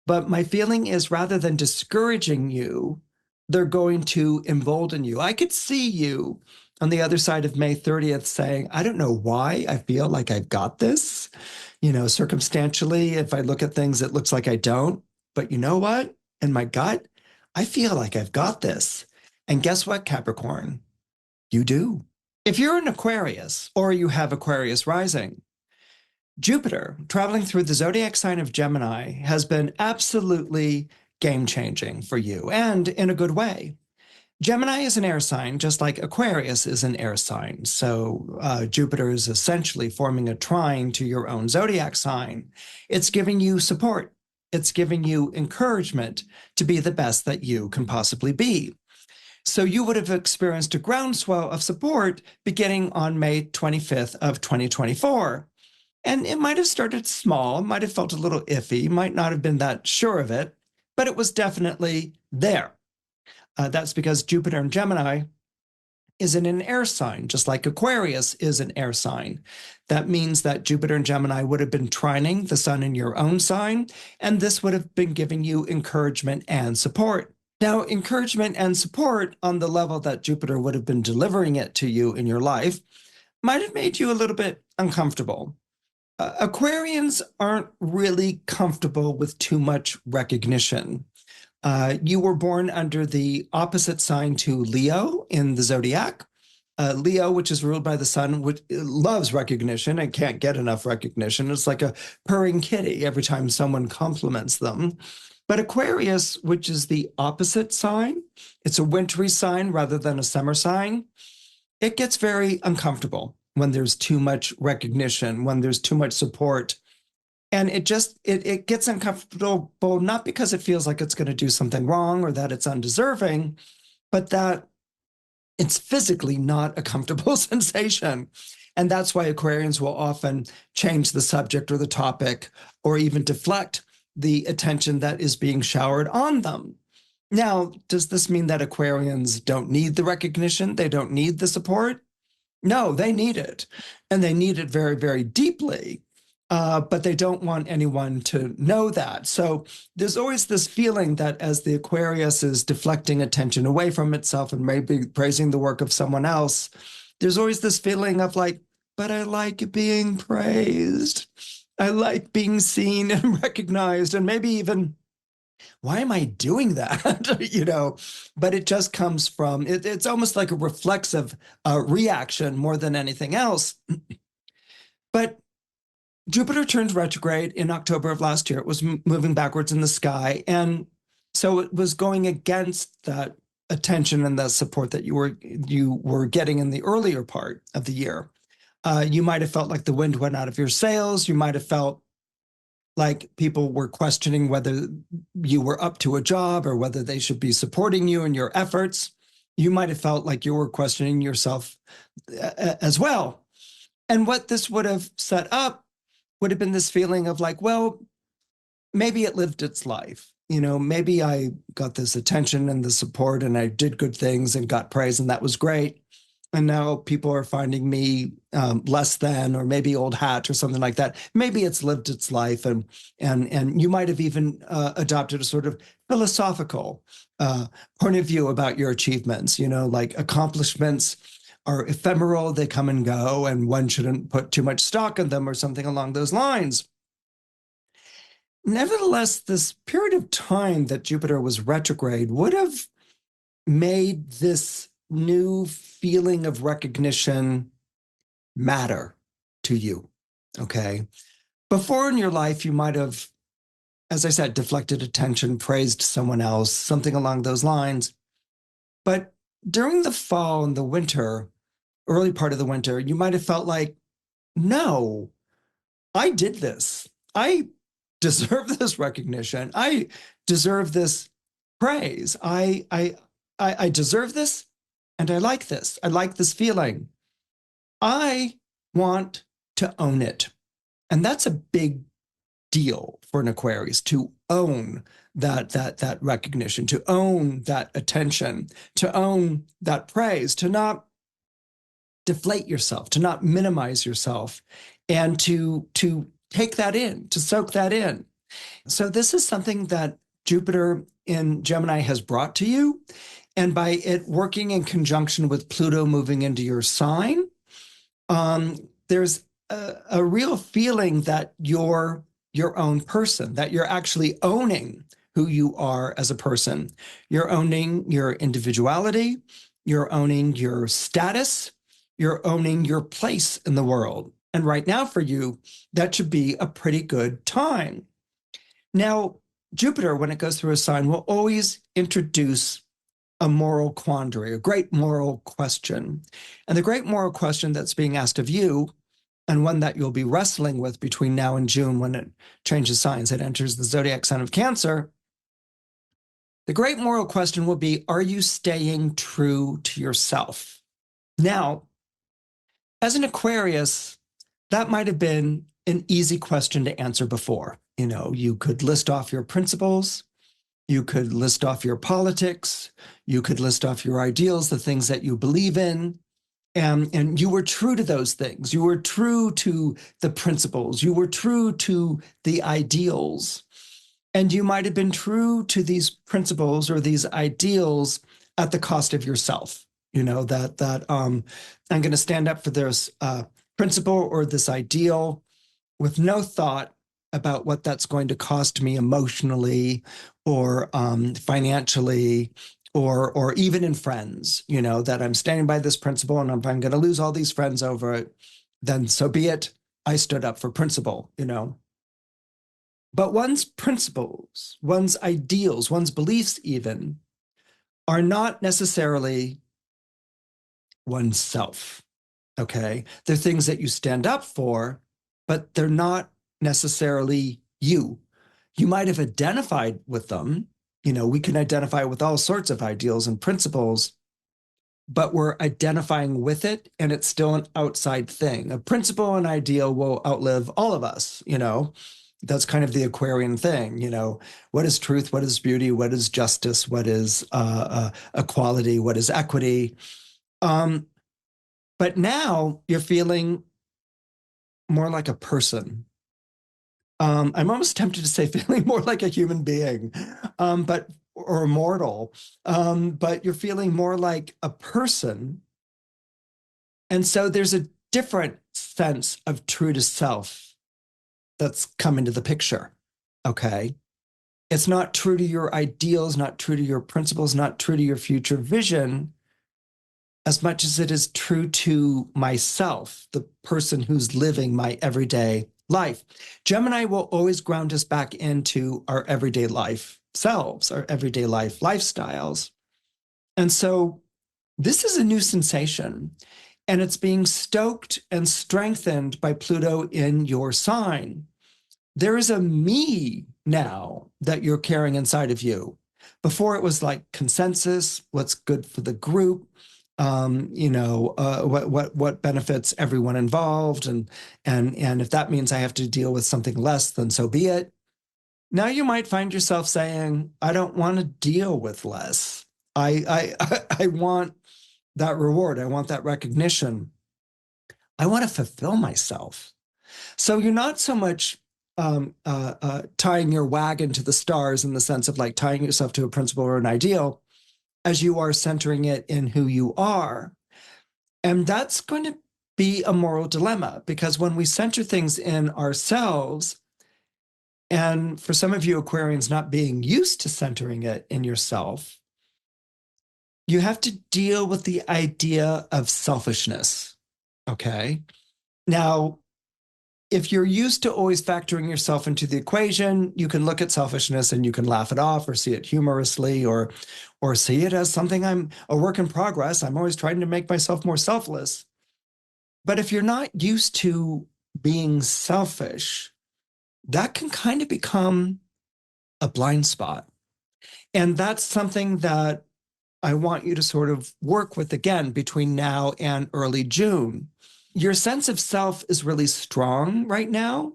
but my feeling is rather than discouraging you, they're going to embolden you. I could see you on the other side of May 30th saying, I don't know why I feel like I've got this. Circumstantially, if I look at things, it looks like I don't. But you know what? in my gut, I feel like I've got this. And guess what, Capricorn? You do. If you're an Aquarius or you have Aquarius rising, Jupiter traveling through the zodiac sign of Gemini has been absolutely game-changing for you, and in a good way. Gemini is an air sign, just like Aquarius is an air sign. So Jupiter is essentially forming a trine to your own zodiac sign. It's giving you support. It's giving you encouragement to be the best that you can possibly be. So you would have experienced a groundswell of support beginning on May 25th of 2024. And it might have started small, might have felt a little iffy, might not have been that sure of it, but it was definitely there. That's because Jupiter in Gemini is in an air sign, just like Aquarius is an air sign. That means that Jupiter in Gemini would have been trining the sun in your own sign, and this would have been giving you encouragement and support. Now, encouragement and support on the level that Jupiter would have been delivering it to you in your life might have made you a little bit uncomfortable. Aquarians aren't really comfortable with too much recognition. You were born under the opposite sign to Leo in the zodiac. Leo, which is ruled by the sun, which loves recognition and can't get enough recognition. It's like a purring kitty every time someone compliments them. But Aquarius, which is the opposite sign, it's a wintry sign rather than a summer sign. It gets very uncomfortable when there's too much recognition, when there's too much support. And it gets uncomfortable, not because it feels like it's going to do something wrong or that it's undeserving, but that it's physically not a comfortable sensation. And that's why Aquarians will often change the subject or the topic or even deflect the attention that is being showered on them. Now, does this mean that Aquarians don't need the recognition? They don't need the support? No, they need it. And they need it very, very deeply. But they don't want anyone to know that. So there's always this feeling that as the Aquarius is deflecting attention away from itself and maybe praising the work of someone else, there's always this feeling of like, but I like being praised. I like being seen and recognized, and maybe even, why am I doing that? But it just comes from, it's almost like a reflexive reaction more than anything else. But Jupiter turned retrograde in October of last year. It was moving backwards in the sky. And so it was going against that attention and the support that you were getting in the earlier part of the year. You might have felt like the wind went out of your sails. You might have felt like people were questioning whether you were up to a job or whether they should be supporting you in your efforts. You might have felt like you were questioning yourself as well. And what this would have set up would have been this feeling of like, well, maybe it lived its life. Maybe I got this attention and the support and I did good things and got praise and that was great. And now people are finding me less than, or maybe old hat or something like that. Maybe it's lived its life. And you might have even adopted a sort of philosophical point of view about your achievements, like accomplishments are ephemeral, they come and go, and one shouldn't put too much stock in them or something along those lines. Nevertheless, this period of time that Jupiter was retrograde would have made this new feeling of recognition matter to you, okay? Before in your life, you might have, as I said, deflected attention, praised someone else, something along those lines. But during the fall and the winter, early part of the winter, you might have felt like, no, I did this. I deserve this recognition. I deserve this praise. I deserve this, and I like this. I like this feeling. I want to own it. And that's a big deal for an Aquarius, to own that recognition, to own that attention, to own that praise, to not deflate yourself, to not minimize yourself, and to take that in, to soak that in. So this is something that Jupiter in Gemini has brought to you. And by it working in conjunction with Pluto moving into your sign, there's a real feeling that you're your own person, that you're actually owning who you are as a person. You're owning your individuality. You're owning your status. You're owning your place in the world. And right now for you, that should be a pretty good time. Now, Jupiter, when it goes through a sign, will always introduce a moral quandary, a great moral question. And the great moral question that's being asked of you, and one that you'll be wrestling with between now and June when it changes signs, it enters the zodiac sign of Cancer. The great moral question will be, are you staying true to yourself? Now, as an Aquarius, that might have been an easy question to answer before. You know, you could list off your principles. You could list off your politics. You could list off your ideals, the things that you believe in. And you were true to those things. You were true to the principles. You were true to the ideals. And you might have been true to these principles or these ideals at the cost of yourself. You know, that I'm going to stand up for this principle or this ideal with no thought about what that's going to cost me emotionally or financially or even in friends, you know, that I'm standing by this principle, and if I'm going to lose all these friends over it, then so be it. I stood up for principle, you know. But one's principles, one's ideals, one's beliefs even are not necessarily oneself, okay? They're things that you stand up for, but they're not necessarily you. You might have identified with them. You know, we can identify with all sorts of ideals and principles, but we're identifying with it, and it's still an outside thing. A principle and ideal will outlive all of us, you know. That's kind of the Aquarian thing, you know. What is truth? What is beauty? What is justice? What is equality? What is equity? But now you're feeling more like a person. I'm almost tempted to say feeling more like a human being, or mortal. But you're feeling more like a person. And so there's a different sense of true to self that's come into the picture, okay? It's not true to your ideals, not true to your principles, not true to your future vision, as much as it is true to myself, the person who's living my everyday life. Gemini will always ground us back into our everyday life selves, our everyday life lifestyles. And so this is a new sensation, and it's being stoked and strengthened by Pluto in your sign. There is a me now that you're carrying inside of you. Before it was like consensus, what's good for the group, what benefits everyone involved, and if that means I have to deal with something less, then so be it. Now you might find yourself saying, I don't want to deal with less. I want that reward. I want that recognition. I want to fulfill myself. So you're not so much tying your wagon to the stars in the sense of like tying yourself to a principle or an ideal, as you are centering it in who you are. And that's going to be a moral dilemma, because when we center things in ourselves, and for some of you Aquarians not being used to centering it in yourself, you have to deal with the idea of selfishness, okay? Now, if you're used to always factoring yourself into the equation, you can look at selfishness and you can laugh it off or see it humorously or see it as something I'm a work in progress. I'm always trying to make myself more selfless. But if you're not used to being selfish, that can kind of become a blind spot. And that's something that I want you to sort of work with again between now and early June. Your sense of self is really strong right now,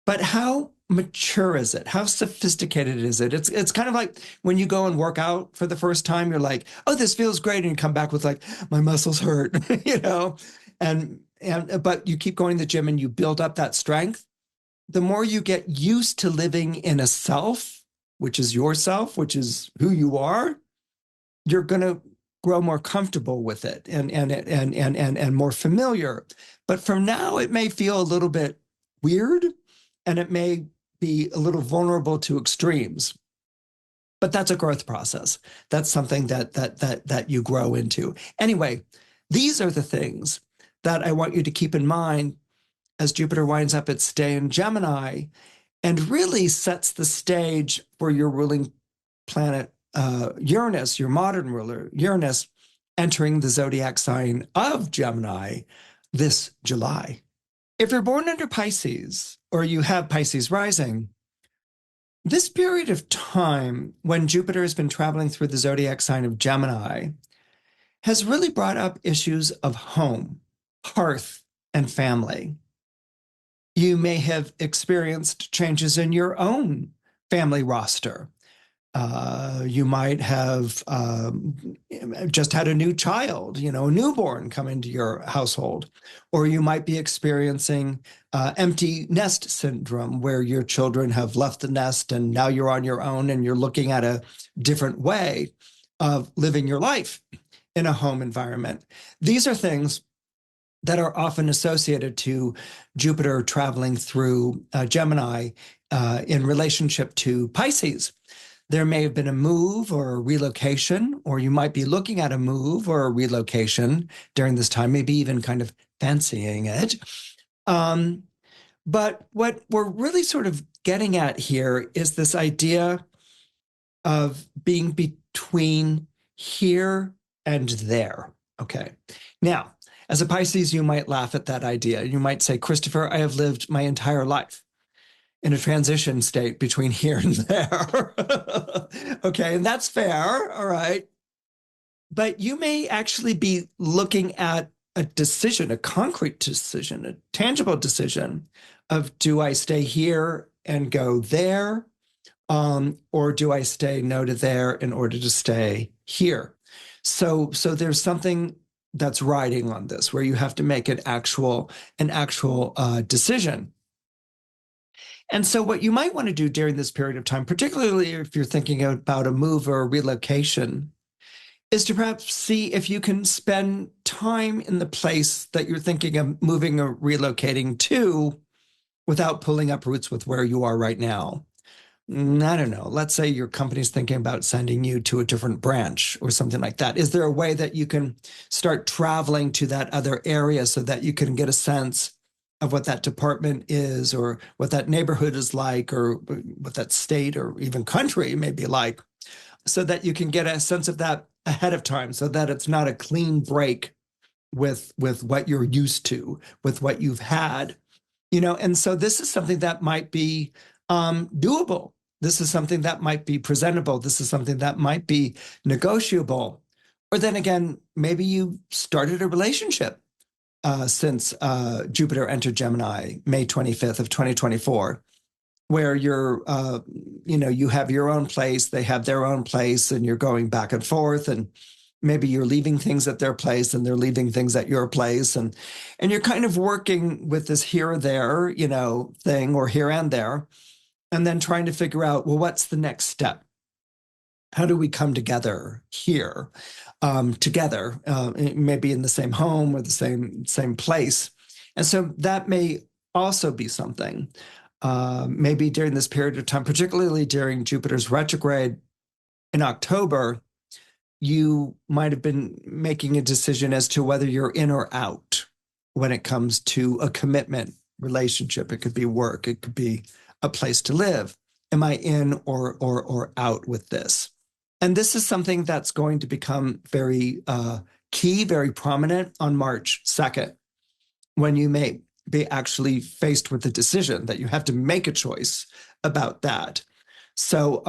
but how mature is it? How sophisticated is it? It's kind of like when you go and work out for the first time, you're like, oh, this feels great. And you come back with like, my muscles hurt, you know, but you keep going to the gym and you build up that strength. The more you get used to living in a self, which is yourself, which is who you are, you're going to grow more comfortable with it and more familiar. But for now, it may feel a little bit weird, and it may be a little vulnerable to extremes. But that's a growth process. That's something that you grow into. Anyway, these are the things that I want you to keep in mind as Jupiter winds up its stay in Gemini and really sets the stage for your ruling planet, Uranus, your modern ruler, Uranus, entering the zodiac sign of Gemini this July. If you're born under Pisces or you have Pisces rising, this period of time when Jupiter has been traveling through the zodiac sign of Gemini has really brought up issues of home, hearth, and family. You may have experienced changes in your own family roster. You might have just had a new child, a newborn come into your household, or you might be experiencing empty nest syndrome where your children have left the nest and now you're on your own and you're looking at a different way of living your life in a home environment. These are things that are often associated to Jupiter traveling through Gemini in relationship to Pisces. There may have been a move or a relocation, or you might be looking at a move or a relocation during this time, maybe even kind of fancying it. But what we're really sort of getting at here is this idea of being between here and there. Okay. Now, as a Pisces, you might laugh at that idea. You might say, Christopher, I have lived my entire life in a transition state between here and there. Okay, and that's fair, all right. But you may actually be looking at a decision, a concrete decision, a tangible decision of, do I stay here and go there? Or do I stay no to there in order to stay here? So there's something that's riding on this where you have to make an actual decision. And so what you might want to do during this period of time, particularly if you're thinking about a move or a relocation, is to perhaps see if you can spend time in the place that you're thinking of moving or relocating to without pulling up roots with where you are right now. I don't know. Let's say your company's thinking about sending you to a different branch or something like that. Is there a way that you can start traveling to that other area so that you can get a sense of what that department is, or what that neighborhood is like, or what that state or even country may be like, so that you can get a sense of that ahead of time, so that it's not a clean break with what you're used to, with what you've had, and so this is something that might be doable. This is something that might be presentable. This is something that might be negotiable. Or then again, maybe you started a relationship since Jupiter entered Gemini, May 25th of 2024, where you're, you have your own place, they have their own place, and you're going back and forth, and maybe you're leaving things at their place and they're leaving things at your place, and you're kind of working with this here or there, thing, or here and there, and then trying to figure out, well, what's the next step? How do we come together here? Together, maybe in the same home or the same place. And so that may also be something, maybe during this period of time, particularly during Jupiter's retrograde in October, you might have been making a decision as to whether you're in or out when it comes to a commitment relationship. It could be work. It could be a place to live. Am I in or out with this? And this is something that's going to become very key, very prominent on March 2nd, when you may be actually faced with the decision that you have to make a choice about that. So,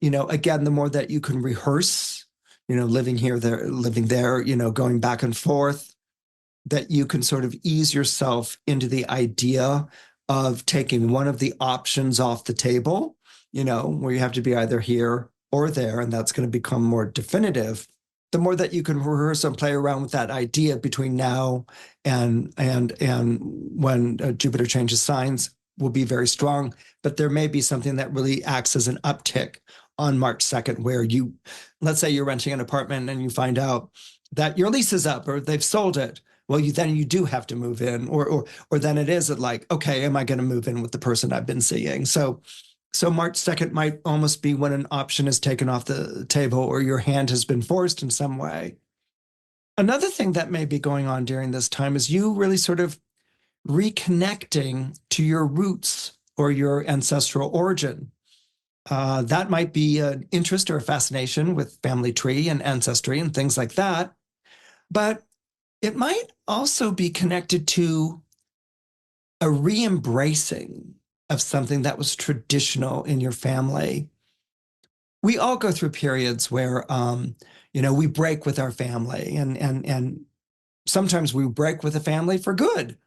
again, the more that you can rehearse, living here, there, living there, going back and forth, that you can sort of ease yourself into the idea of taking one of the options off the table, where you have to be either here or there, and that's going to become more definitive. The more that you can rehearse and play around with that idea between now and when Jupiter changes signs will be very strong. But there may be something that really acts as an uptick on March 2nd, where let's say you're renting an apartment and you find out that your lease is up or they've sold it. Well, then you do have to move in, or then it is like, okay, am I going to move in with the person I've been seeing? So So March 2nd might almost be when an option is taken off the table or your hand has been forced in some way. Another thing that may be going on during this time is you really sort of reconnecting to your roots or your ancestral origin. That might be an interest or a fascination with family tree and ancestry and things like that. But it might also be connected to a re-embracing of something that was traditional in your family. We all go through periods where, we break with our family, and sometimes we break with a family for good.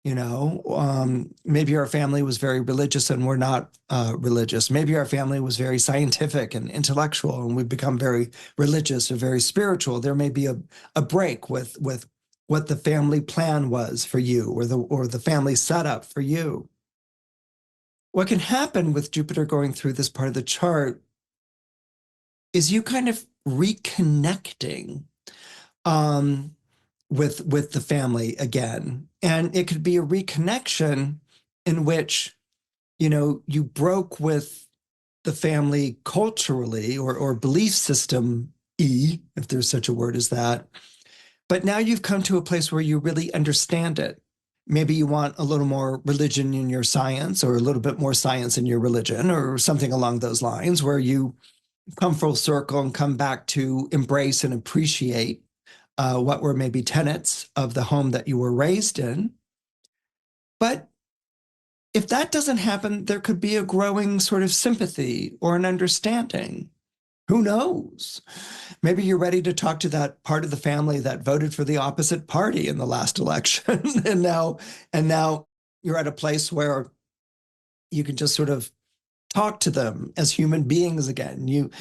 Maybe our family was very religious and we're not religious. Maybe our family was very scientific and intellectual and we've become very religious or very spiritual. There may be a break with what the family plan was for you or the family setup for you. What can happen with Jupiter going through this part of the chart is you kind of reconnecting with the family again. And it could be a reconnection in which, you broke with the family culturally or belief system if there's such a word as that. But now you've come to a place where you really understand it. Maybe you want a little more religion in your science or a little bit more science in your religion or something along those lines, where you come full circle and come back to embrace and appreciate what were maybe tenets of the home that you were raised in. But if that doesn't happen, there could be a growing sort of sympathy or an understanding. Who knows? Maybe you're ready to talk to that part of the family that voted for the opposite party in the last election. and now you're at a place where you can just sort of talk to them as human beings again. You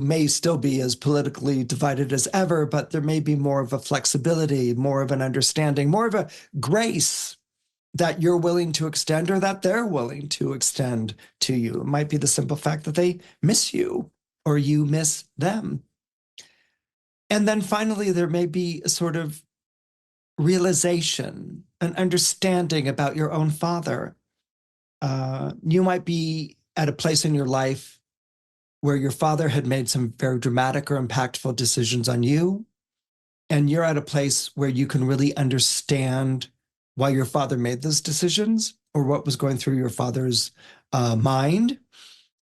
may still be as politically divided as ever, but there may be more of a flexibility, more of an understanding, more of a grace that you're willing to extend or that they're willing to extend to you. It might be the simple fact that they miss you or you miss them. And then finally, there may be a sort of realization, an understanding about your own father. You might be at a place in your life where your father had made some very dramatic or impactful decisions on you, and you're at a place where you can really understand why your father made those decisions or what was going through your father's mind.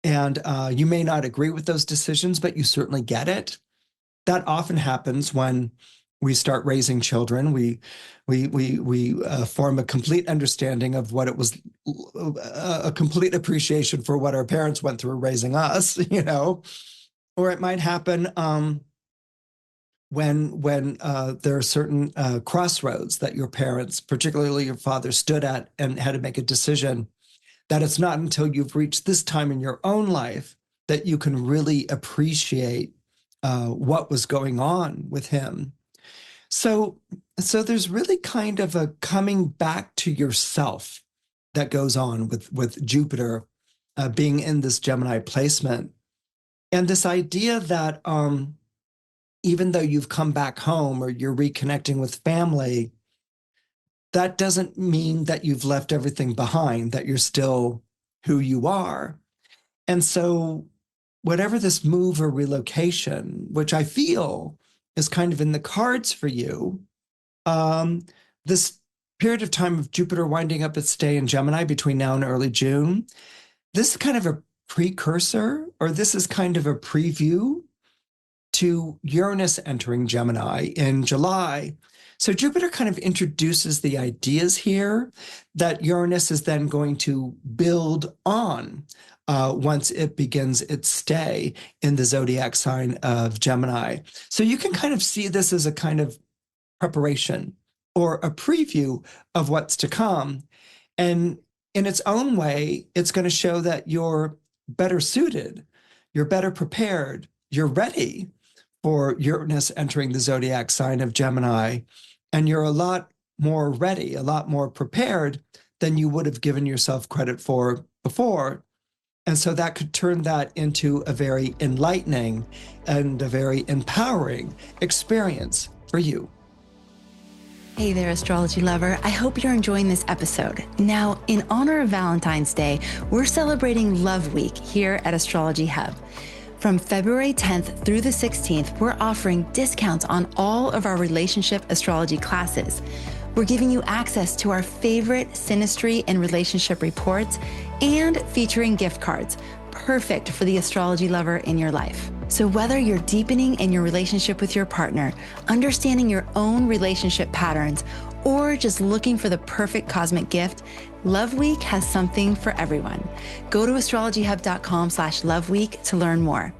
And you may not agree with those decisions, but you certainly get it. That often happens when we start raising children. We form a complete understanding of what it was, a complete appreciation for what our parents went through raising us, Or it might happen when there are certain crossroads that your parents, particularly your father, stood at and had to make a decision, that it's not until you've reached this time in your own life that you can really appreciate what was going on with him. So there's really kind of a coming back to yourself that goes on with Jupiter being in this Gemini placement. And this idea that even though you've come back home or you're reconnecting with family, that doesn't mean that you've left everything behind, that you're still who you are. And so whatever this move or relocation, which I feel is kind of in the cards for you, this period of time of Jupiter winding up its stay in Gemini between now and early June, this is kind of a precursor, or this is kind of a preview to Uranus entering Gemini in July. So Jupiter kind of introduces the ideas here that Uranus is then going to build on once it begins its stay in the zodiac sign of Gemini. So you can kind of see this as a kind of preparation or a preview of what's to come. And in its own way, it's going to show that you're better suited, you're better prepared, you're ready for Uranus entering the zodiac sign of Gemini. And you're a lot more ready, a lot more prepared than you would have given yourself credit for before. And so that could turn that into a very enlightening and a very empowering experience for you. Hey there, astrology lover. I hope you're enjoying this episode. Now, in honor of Valentine's Day, we're celebrating Love Week here at Astrology Hub. From February 10th through the 16th, we're offering discounts on all of our relationship astrology classes. We're giving you access to our favorite synastry and relationship reports and featuring gift cards, perfect for the astrology lover in your life. So whether you're deepening in your relationship with your partner, understanding your own relationship patterns, or just looking for the perfect cosmic gift, Love Week has something for everyone. Go to astrologyhub.com/loveweek to learn more.